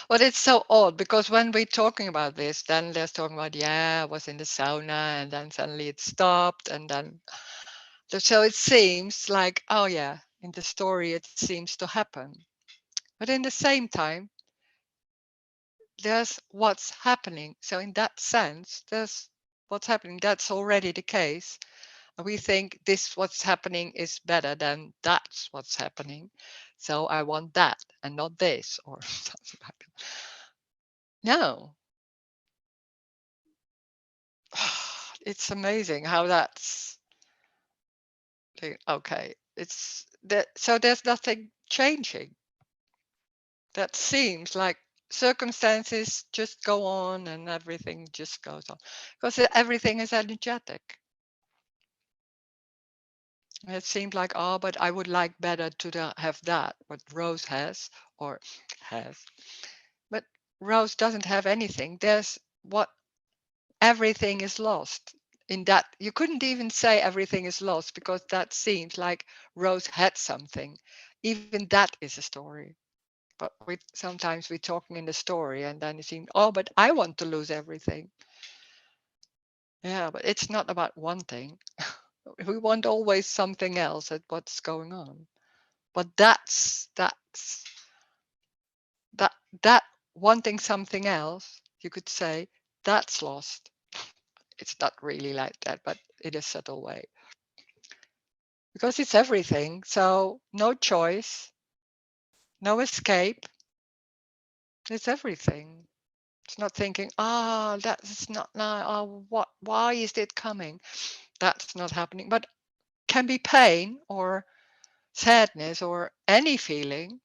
Speaker 1: But it's so odd because when we're talking about this, then there's talking about, yeah, I was in the sauna and then suddenly it stopped. And then, so it seems like, oh, yeah, in the story, it seems to happen. But in the same time, there's what's happening. So in that sense, there's what's happening. That's already the case. We think this what's happening is better than that's what's happening. So I want that and not this or something like that. No. It's amazing how that's okay. It's that so there's nothing changing. That seems like circumstances just go on and everything just goes on because everything is energetic. It seemed like, oh, but I would like better to have that, what Rose has or has. But Rose doesn't have anything. There's what everything is lost. In that, you couldn't even say everything is lost because that seems like Rose had something. Even that is a story. But sometimes we're talking in the story and then it seems, oh, but I want to lose everything. Yeah, but it's not about one thing. We want always something else at what's going on. But that wanting something else, you could say, that's lost. It's not really like that, but in a subtle way. Because it's everything. So no choice, no escape. It's everything. It's not thinking, that's not now. Oh, why is it coming? That's not happening. But can be pain or sadness or any feeling,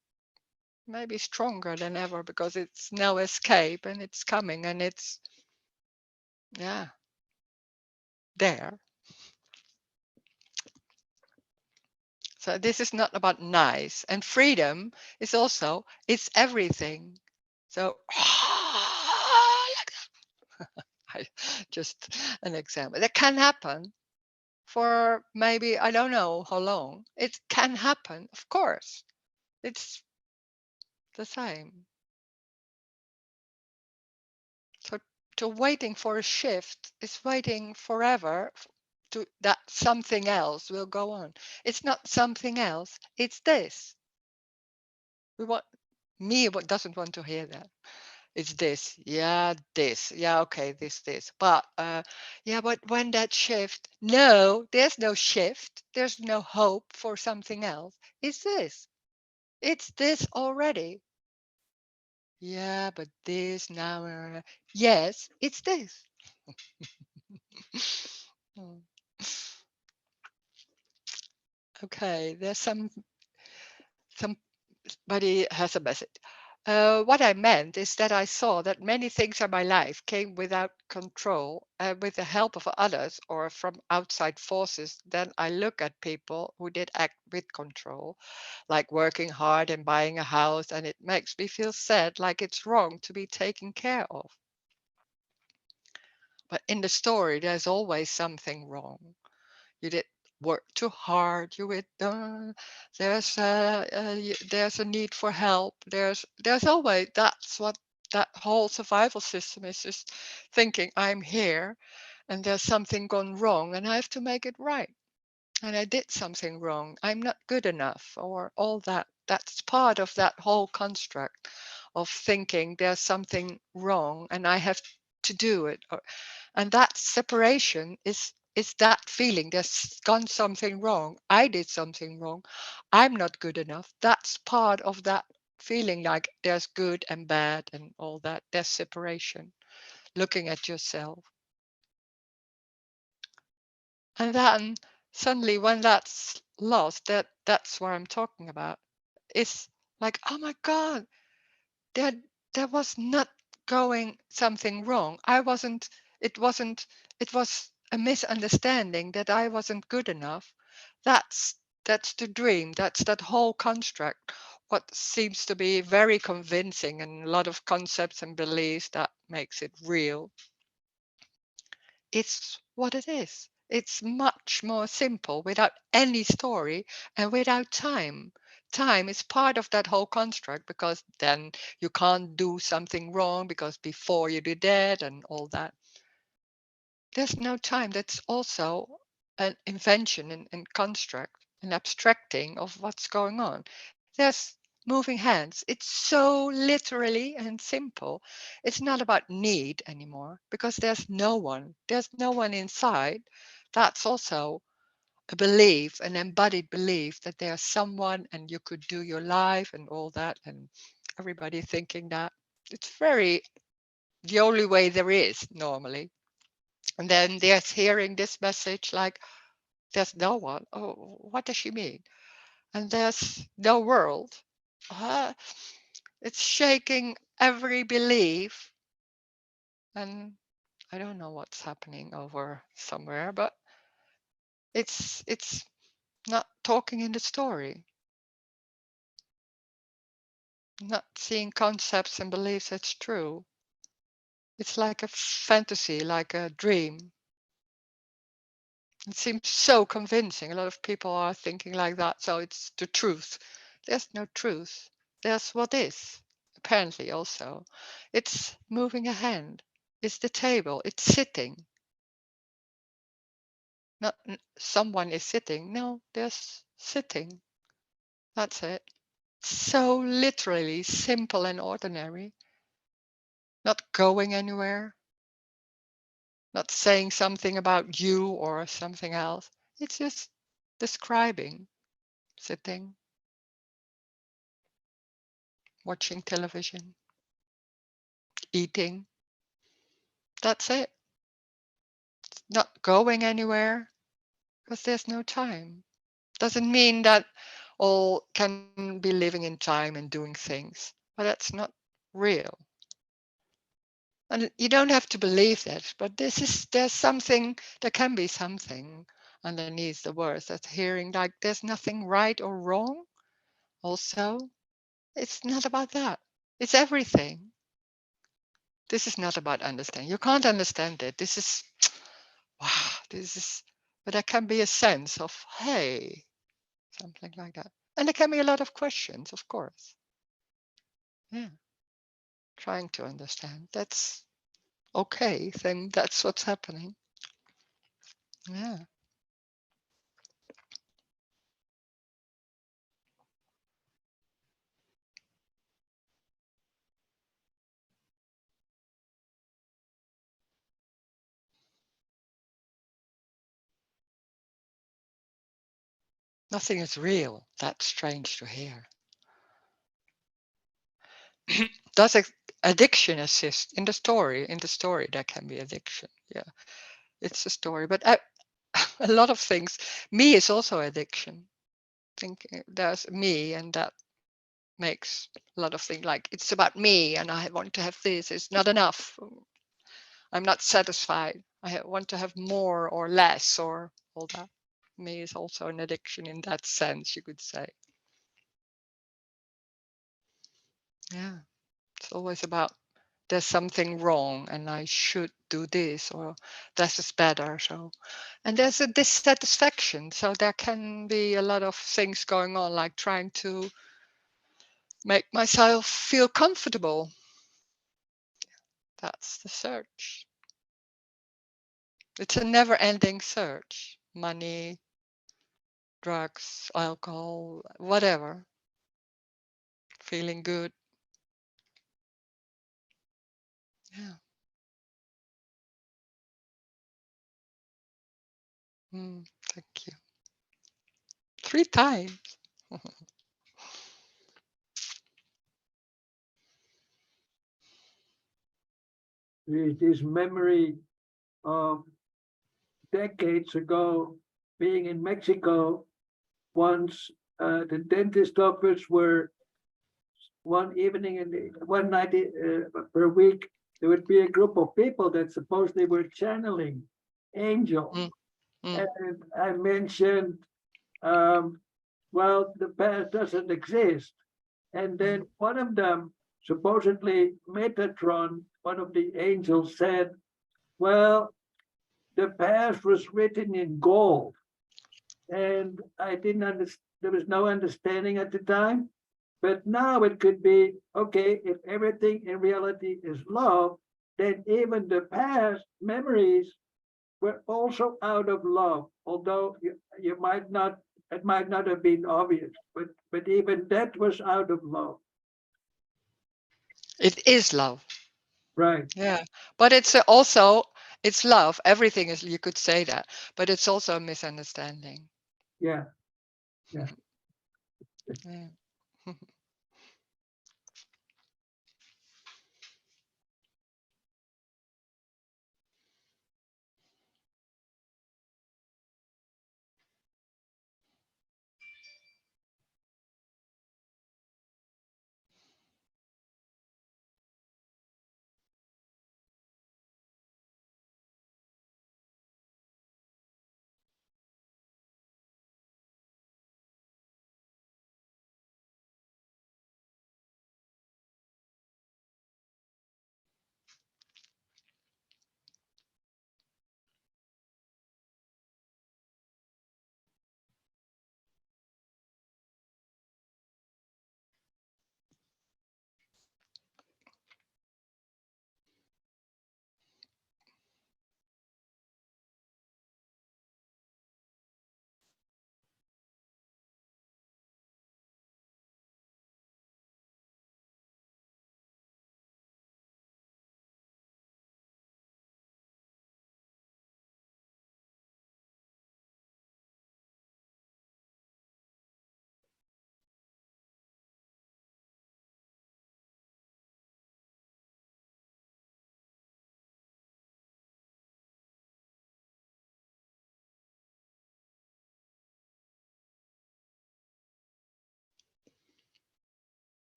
Speaker 1: maybe stronger than ever because it's no escape and it's coming and it's, yeah, there. So this is not about nice. And freedom is also, it's everything. So, like that. Just an example. That can happen for maybe, I don't know how long. It can happen, of course. It's the same. So to waiting for a shift is waiting forever to that something else will go on. It's not something else, it's this. We want me doesn't want to hear that. It's this, yeah, this, yeah, okay, this. But yeah, but when that shift, no, there's no shift. There's no hope for something else. It's this. It's this already. Yeah, but this now. Yes, it's this. Mm. Okay, there's somebody has a message. What I meant is that I saw that many things in my life came without control, with the help of others or from outside forces. Then I look at people who did act with control, like working hard and buying a house, and it makes me feel sad, like it's wrong to be taken care of. But in the story, there's always something wrong. You did work too hard. There's a need for help. There's always that's what that whole survival system is, just thinking I'm here and there's something gone wrong and I have to make it right. And I did something wrong. I'm not good enough, or all that. That's part of that whole construct of thinking there's something wrong and I have to do it. And that separation is that feeling there's gone something wrong. I did something wrong. I'm not good enough. That's part of that feeling, like there's good and bad and all that. There's separation, looking at yourself. And then suddenly when that's lost, that's what I'm talking about. It's like, oh my God, there there was not going something wrong. It wasn't, it was a misunderstanding that I wasn't good enough. That's that's the dream. That's that whole construct. What seems to be very convincing, and a lot of concepts and beliefs that makes it real. It's what it is. It's much more simple, without any story and without time. Time is part of that whole construct, because then you can't do something wrong because before you did that and all that. There's no time. That's also an invention and construct, an abstracting of what's going on. There's moving hands. It's so literally and simple. It's not about need anymore, because there's no one. There's no one inside. That's also a belief, an embodied belief that there's someone and you could do your life and all that, and everybody thinking that. It's very the only way there is normally. And then there's hearing this message like, there's no one. Oh, what does she mean? And there's no world. Uh, it's shaking every belief. And I don't know what's happening over somewhere, but it's not talking in the story, not seeing concepts and beliefs as true. It's like a fantasy, like a dream. It seems so convincing. A lot of people are thinking like that. So it's the truth. There's no truth. There's what is, apparently also. It's moving a hand. It's the table. It's sitting. Not someone is sitting. No, there's sitting. That's it. So literally simple and ordinary. Not going anywhere. Not saying something about you or something else. It's just describing sitting, watching television, eating. That's it. Not going anywhere because there's no time. Doesn't mean that all can be living in time and doing things, but that's not real. And you don't have to believe that, but there's something, there can be something underneath the words that's hearing, like there's nothing right or wrong. Also, it's not about that. It's everything. This is not about understanding. You can't understand it. This is, wow, this is, but there can be a sense of, hey, something like that. And there can be a lot of questions, of course. Yeah, trying to understand. That's okay, then that's what's happening. Yeah. Nothing is real. That's strange to hear. Does addiction assist in the story? In the story, there can be addiction. Yeah, it's a story, but a lot of things. Me is also addiction. Thinking there's me, and that makes a lot of things like it's about me and I want to have this. It's not enough. I'm not satisfied. Want to have more or less or all that. Me is also an addiction in that sense, you could say. Yeah, it's always about there's something wrong and I should do this or this is better. So, and there's a dissatisfaction. So there can be a lot of things going on, like trying to make myself feel comfortable. That's the search. It's a never ending search. Money, drugs, alcohol, whatever. Feeling good. Yeah. Thank you. 3 times.
Speaker 3: There's this memory of decades ago being in Mexico. Once the dentist office were one evening one night per week, there would be a group of people that supposedly were channeling angels. And I mentioned, well, the past doesn't exist. And then one of them, supposedly Metatron, one of the angels, said, well, the past was written in gold. And I didn't understand, there was no understanding at the time. But now it could be, okay, if everything in reality is love, then even the past memories were also out of love, although you might not, it might not have been obvious, but even that was out of love.
Speaker 1: It is love.
Speaker 3: Right.
Speaker 1: Yeah. But it's also, it's love. Everything is, you could say that, but it's also a misunderstanding.
Speaker 3: Yeah. Yeah.
Speaker 1: Yeah.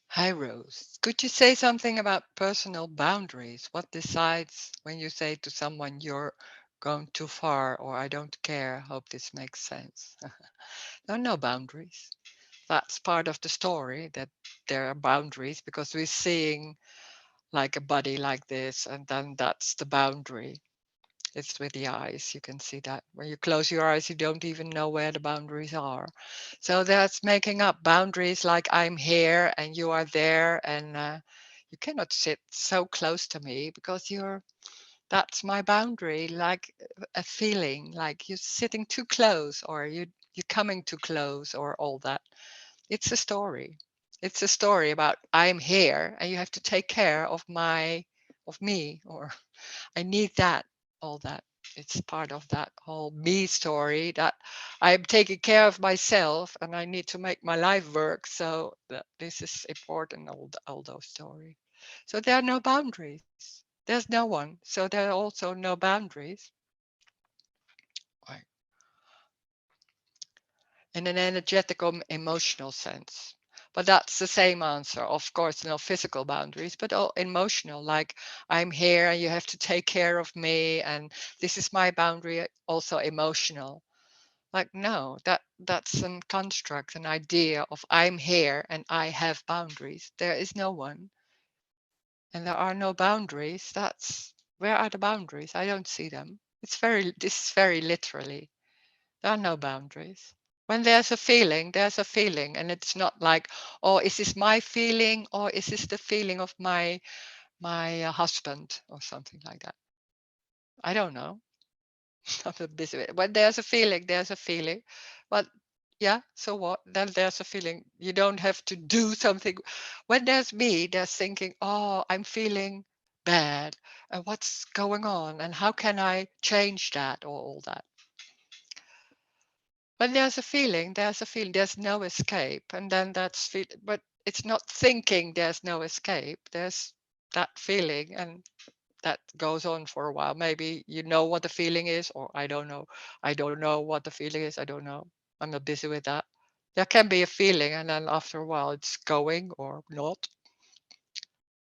Speaker 1: Hi, Rose. Could you say something about personal boundaries? What decides when you say to someone you're going too far or I don't care? Hope this makes sense. There are no boundaries. That's part of the story that there are boundaries because we're seeing like a body like this and then that's the boundary. It's with the eyes. You can see that when you close your eyes, you don't even know where the boundaries are. So that's making up boundaries like I'm here and you are there and you cannot sit so close to me because that's my boundary, like a feeling like you're sitting too close or you're coming too close or all that. It's a story. It's a story about I'm here and you have to take care of my of me, or I need that, all that. It's part of that whole me story that I'm taking care of myself and I need to make my life work. So this is important, all those stories. So there are no boundaries. There's no one. So there are also no boundaries. Right. In an energetic or emotional sense. But that's the same answer. Of course, no physical boundaries, but all emotional, like I'm here and you have to take care of me and this is my boundary, also emotional. Like, no, that's a construct, an idea of I'm here and I have boundaries. There is no one. And there are no boundaries. Where are the boundaries? I don't see them. This is very literally. There are no boundaries. When there's a feeling, and it's not like, oh, is this my feeling or is this the feeling of my husband or something like that? I don't know. I'm a busy. When there's a feeling, there's a feeling. But yeah, so what? Then there's a feeling. You don't have to do something. When there's me, there's thinking, oh, I'm feeling bad. And what's going on? And how can I change that or all that? When there's a feeling, there's no escape. And then but it's not thinking there's no escape. There's that feeling and that goes on for a while. Maybe you know what the feeling is, or I don't know. I don't know what the feeling is. I don't know. I'm not busy with that. There can be a feeling and then after a while it's going or not.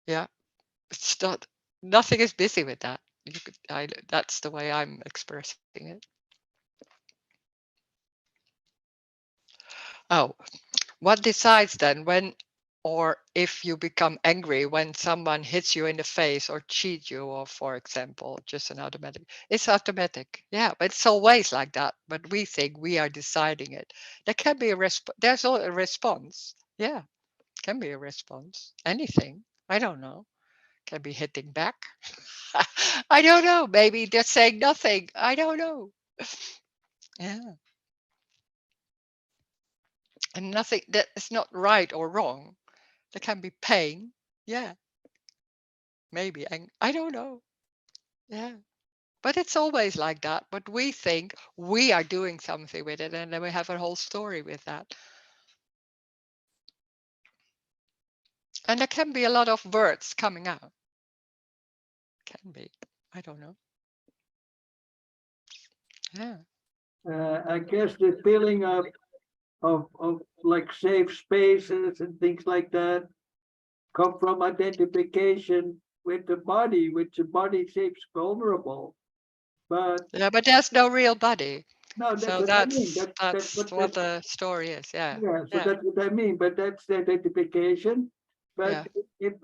Speaker 1: Yeah. It's not, nothing is busy with that. That's the way I'm expressing it. Oh, what decides then when or if you become angry when someone hits you in the face or cheats you, or for example, just an automatic? It's automatic. Yeah, but it's always like that. But we think we are deciding it. There can be there's a response. Yeah, can be a response. Anything. I don't know. Can be hitting back. I don't know. Maybe they're saying nothing. I don't know. Yeah. And nothing that is not right or wrong. There can be pain. Yeah, maybe. And I don't know. Yeah. But it's always like that. But we think we are doing something with it. And then we have a whole story with that. And there can be a lot of words coming out. Can be. I don't know. Yeah.
Speaker 3: I guess the feeling of like safe spaces and things like that come from identification with the body, which the body seems vulnerable. But
Speaker 1: Yeah, but there's no real body.
Speaker 3: no, that's
Speaker 1: So
Speaker 3: what I mean. That's
Speaker 1: that's what the story is. Yeah.
Speaker 3: yeah. So
Speaker 1: Yeah.
Speaker 3: that's what I mean. But that's the identification.
Speaker 1: Yeah.
Speaker 3: But if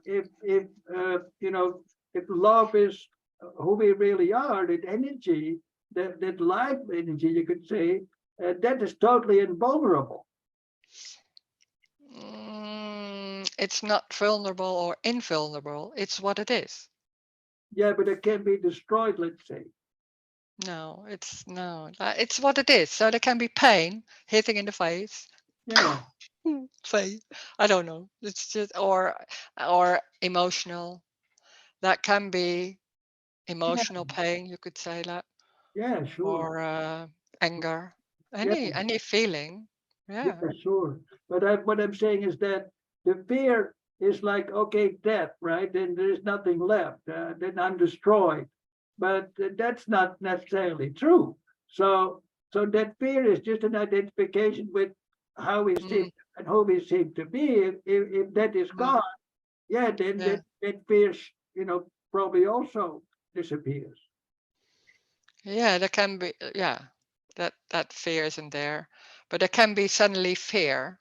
Speaker 3: you know, if love is who we really are, that energy, that life energy, you could say, that is totally invulnerable.
Speaker 1: It's not vulnerable or invulnerable. It's what it is.
Speaker 3: Yeah, but it can be destroyed. Let's say.
Speaker 1: No, it's what it is. So there can be pain hitting in the face.
Speaker 3: Yeah.
Speaker 1: Face. I don't know. It's just or emotional. That can be
Speaker 3: Yeah.
Speaker 1: emotional pain. You could say that,
Speaker 3: Yeah. Sure.
Speaker 1: or anger.
Speaker 3: Yeah.
Speaker 1: Any feeling.
Speaker 3: Yeah,
Speaker 1: Yeah.
Speaker 3: sure. But what I'm saying is that the fear is like, okay, death, right? And there's nothing left. Then I'm destroyed. But that's not necessarily true. So, so that fear is just an identification with how we seem
Speaker 1: Mm,
Speaker 3: and who we seem to be. If that is
Speaker 1: mm,
Speaker 3: gone, yeah, then
Speaker 1: yeah.
Speaker 3: that fear, probably also disappears.
Speaker 1: Yeah. There can be. Yeah. That fear isn't there, but there can be suddenly fear.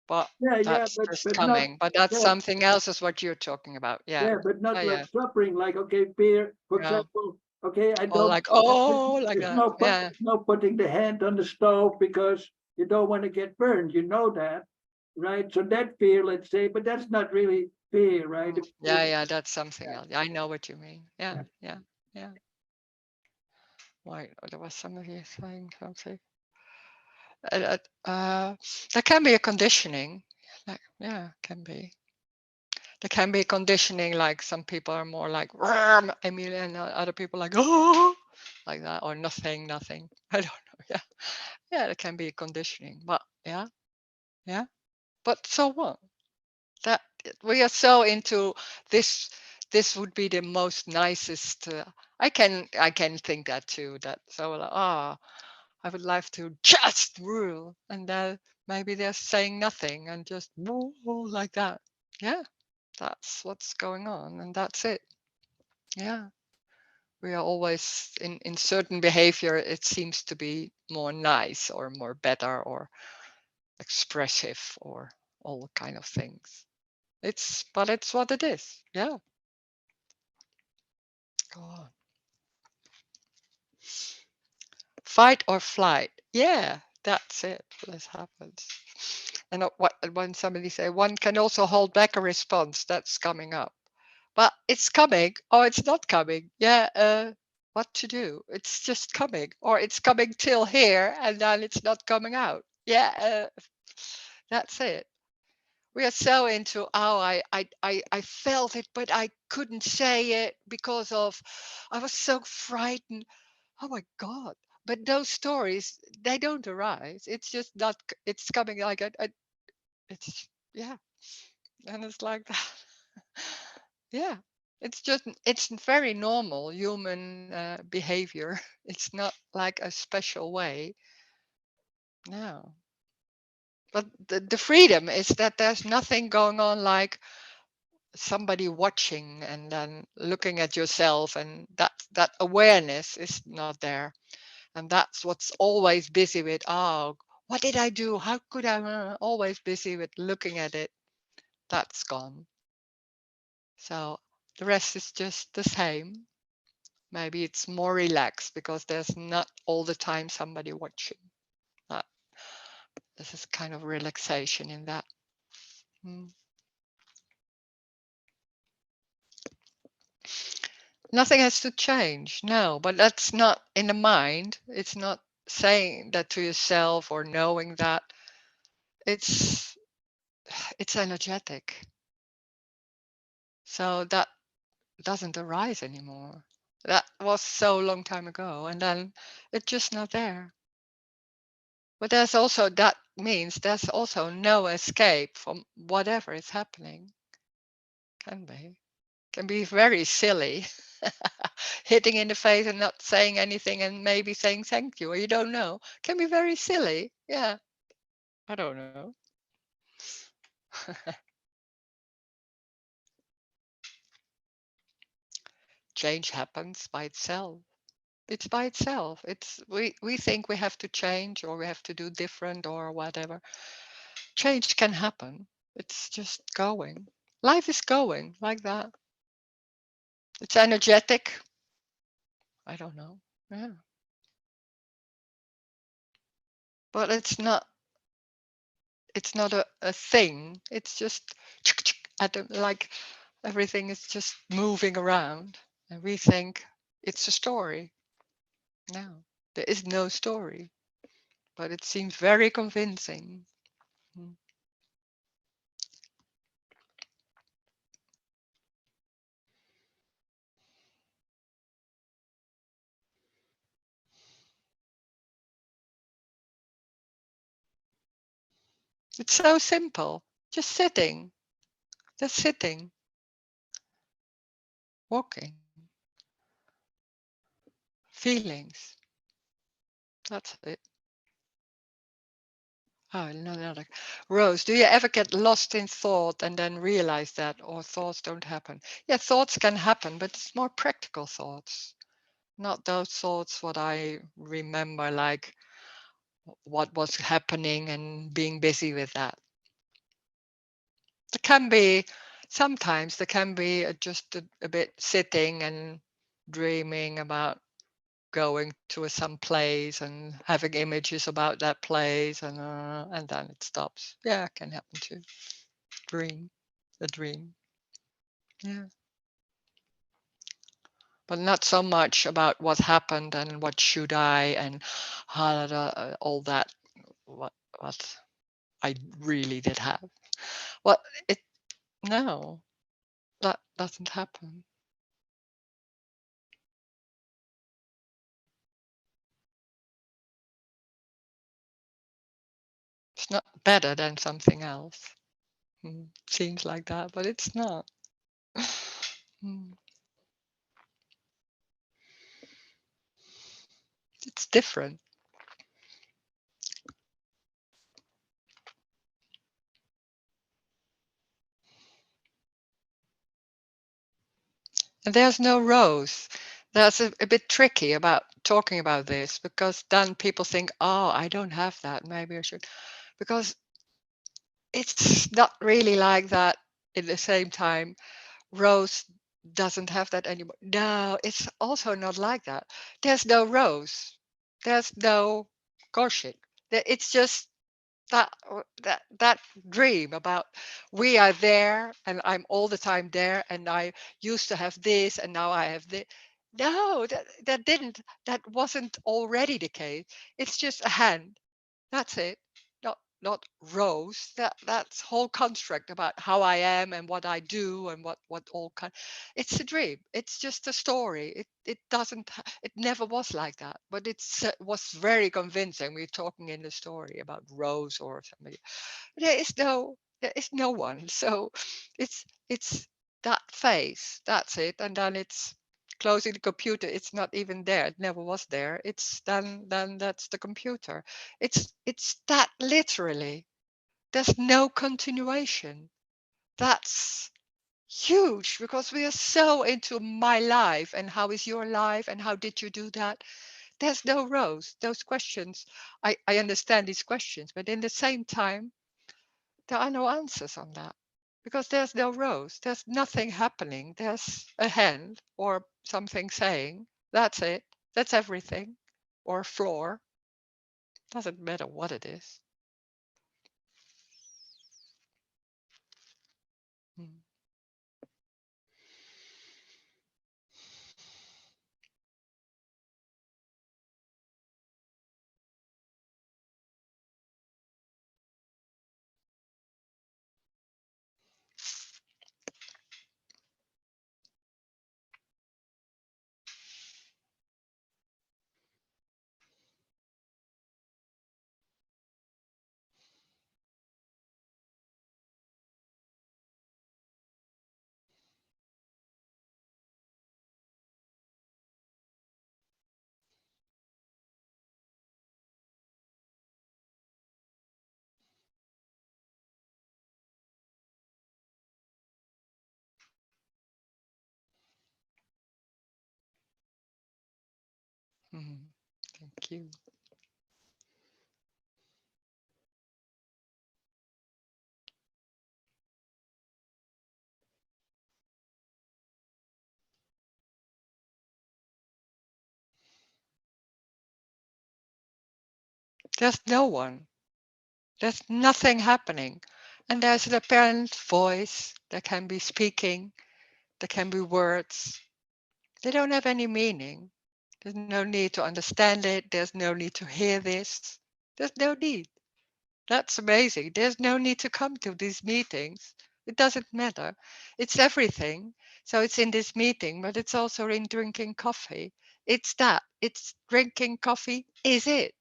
Speaker 1: But
Speaker 3: Yeah,
Speaker 1: that's just
Speaker 3: but not.
Speaker 1: coming. But that's
Speaker 3: Yeah,
Speaker 1: something else is what you're talking about. Yeah.
Speaker 3: yeah, but not
Speaker 1: Yeah,
Speaker 3: like
Speaker 1: yeah.
Speaker 3: suffering, like, okay, fear, for
Speaker 1: No.
Speaker 3: example, okay, I
Speaker 1: Or
Speaker 3: don't,
Speaker 1: like, oh, like
Speaker 3: there's
Speaker 1: that. Yeah.
Speaker 3: no putting the hand on the stove because you don't want to get burned, you know that, right? So that fear, let's say, but that's not really fear, right?
Speaker 1: Yeah, yeah, that's something
Speaker 3: Yeah,
Speaker 1: else. I know what you mean. Yeah,
Speaker 3: yeah.
Speaker 1: yeah, yeah. Why? There was somebody saying something. Uh, uh, there can be a conditioning. Yeah, can be. There can be conditioning, like some people are more like Emilia, and other people like oh, like that, or nothing. I don't know. Yeah, yeah, there can be conditioning, but yeah. But so what? That we are so into this. This would be the most nicest. I can think that too. That so like, I would like to just rule, and then maybe they're saying nothing and just woo, like that. Yeah, that's what's going on, and that's it. Yeah, we are always in certain behavior. It seems to be more nice or more better or expressive or all kind of things. But it's what it is. Yeah. Go on. Fight or flight. Yeah, that's it. This happens. And what when somebody say one can also hold back a response, that's coming up. But it's coming or it's not coming. Yeah, what to do? It's just coming, or it's coming till here and then it's not coming out. Yeah, that's it. We are so into I felt it, but I couldn't say it because of I was so frightened. Oh my God. But those stories, they don't arise. It's just not, it's coming like it's, yeah. And it's like that. Yeah. It's just, it's very normal human behavior. It's not like a special way. No. But the freedom is that there's nothing going on like somebody watching and then looking at yourself, and that awareness is not there. And that's what's always busy with, oh, what did I do? How could I? Always busy with looking at it. That's gone. So the rest is just the same. Maybe it's more relaxed because there's not all the time somebody watching. Uh, this is kind of relaxation in that. Nothing has to change, no, but that's not in the mind. It's not saying that to yourself or knowing that. It's energetic. So that doesn't arise anymore. That was so long time ago, and then it's just not there. But there's also, that means there's also no escape from whatever is happening. Can be very silly. Hitting in the face and not saying anything and maybe saying thank you, or you don't know. Can be very silly. Yeah. I don't know. Change happens by itself. It's by itself. We think we have to change or we have to do different or whatever. Change can happen. It's just going. Life is going like that. It's energetic. I don't know. Yeah. But it's not a thing. It's just like everything is just moving around. And we think it's a story. No, there is no story. But it seems very convincing. It's so simple. Just sitting, walking, feelings. That's it. Oh, no. Rose, do you ever get lost in thought and then realize that, or thoughts don't happen? Yeah, thoughts can happen, but it's more practical thoughts, not those thoughts what I remember, like what was happening and being busy with that. There can be, sometimes there can be just a bit sitting and dreaming about going to some place and having images about that place, and then it stops. Yeah, it can happen too. A dream. Yeah. But not so much about what happened and what should I and all that, what I really did have. Well, it no. That doesn't happen. It's not better than something else. Seems like that, but it's not. It's different. And there's no Rose. That's a bit tricky about talking about this, because then people think, oh, I don't have that. Maybe I should. Because it's not really like that. In the same time, Rose doesn't have that anymore. No, it's also not like that. There's no Rose. There's no Gorshik. It's just that dream about we are there and I'm all the time there, and I used to have this and now I have this. No, that wasn't already the case. It's just a hand. That's it. Not Rose. That's whole construct about how I am and what I do and what all kind. It's a dream. It's just a story. It doesn't. It never was like that. But was very convincing. We're talking in the story about Rose or somebody. There is no one. So it's that face. That's it. And then it's closing the computer. It's not even there. It never was there. It's then that's the computer. It's that literally. There's no continuation. That's huge, because we are so into my life and how is your life and how did you do that. There's no Rose. Those questions, I understand these questions, but in the same time there are no answers on that, because there's no Rose. There's nothing happening. There's a hand or something saying, that's it. That's everything. Or floor. Doesn't matter what it is. Mm. Thank you. There's no one. There's nothing happening. And there's an apparent voice that can be speaking, there can be words. They don't have any meaning. There's no need to understand it. There's no need to hear this. There's no need. That's amazing. There's no need to come to these meetings. It doesn't matter. It's everything. So it's in this meeting, but it's also in drinking coffee. It's that. It's drinking coffee. Is it?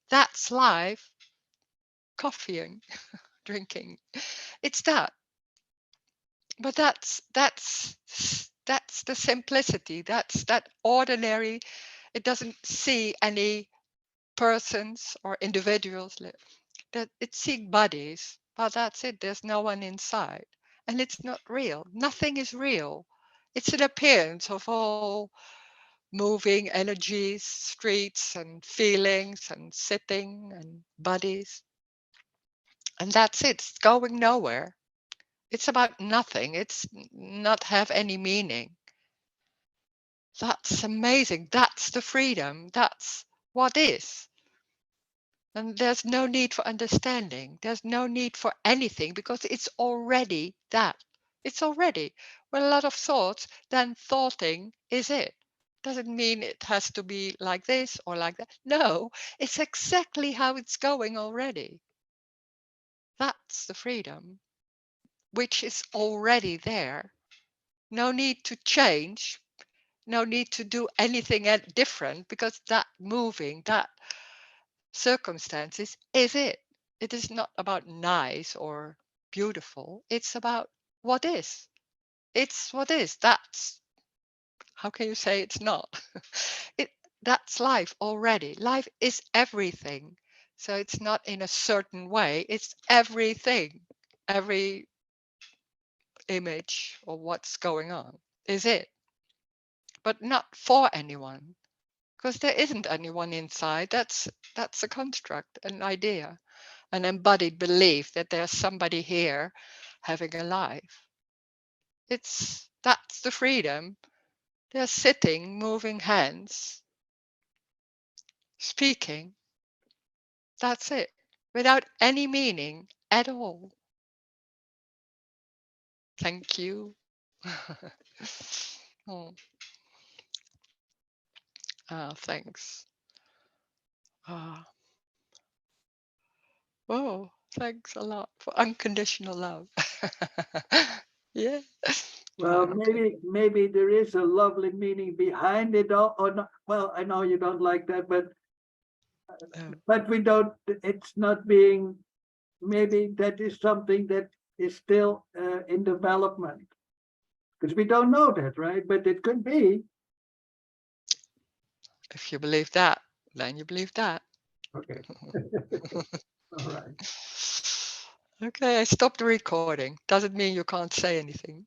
Speaker 1: That's life. Coffeeing, drinking. It's that. But that's the simplicity. That's that ordinary. It doesn't see any persons or individuals. That it's seeing bodies, but that's it. There's no one inside, and it's not real. Nothing is real. It's an appearance of all moving energies, streets and feelings and sitting and bodies, and that's it. It's going nowhere. It's about nothing. It's not have any meaning. That's amazing. That's the freedom. That's what is. And there's no need for understanding. There's no need for anything, because it's already that. It's already. Well, a lot of thoughts, then thoughting is it. Doesn't mean it has to be like this or like that. No, it's exactly how it's going already. That's the freedom, which is already there. No need to change. No need to do anything different, because that moving, that circumstances is it. It is not about nice or beautiful. It's about what is. It's what is. That's, how can you say it's not? it That's life already. Life is everything. So it's not in a certain way. It's everything. Every image of what's going on is it, but not for anyone, because there isn't anyone inside. That's a construct, an idea, an embodied belief that there's somebody here having a life. That's the freedom. They're sitting, moving hands, speaking. That's it, without any meaning at all. Thank you. Oh, thanks. Oh, thanks a lot for unconditional love. Yeah.
Speaker 3: Well,
Speaker 1: Okay.
Speaker 3: maybe there is a lovely meaning behind it all, or not. Well, I know you don't like that, but we don't. It's not being. Maybe that is something that is still in development, because we don't know that, right? But it could be.
Speaker 1: If you believe that, then you believe that.
Speaker 3: Okay. All right.
Speaker 1: Okay, I stopped the recording. Doesn't mean you can't say anything.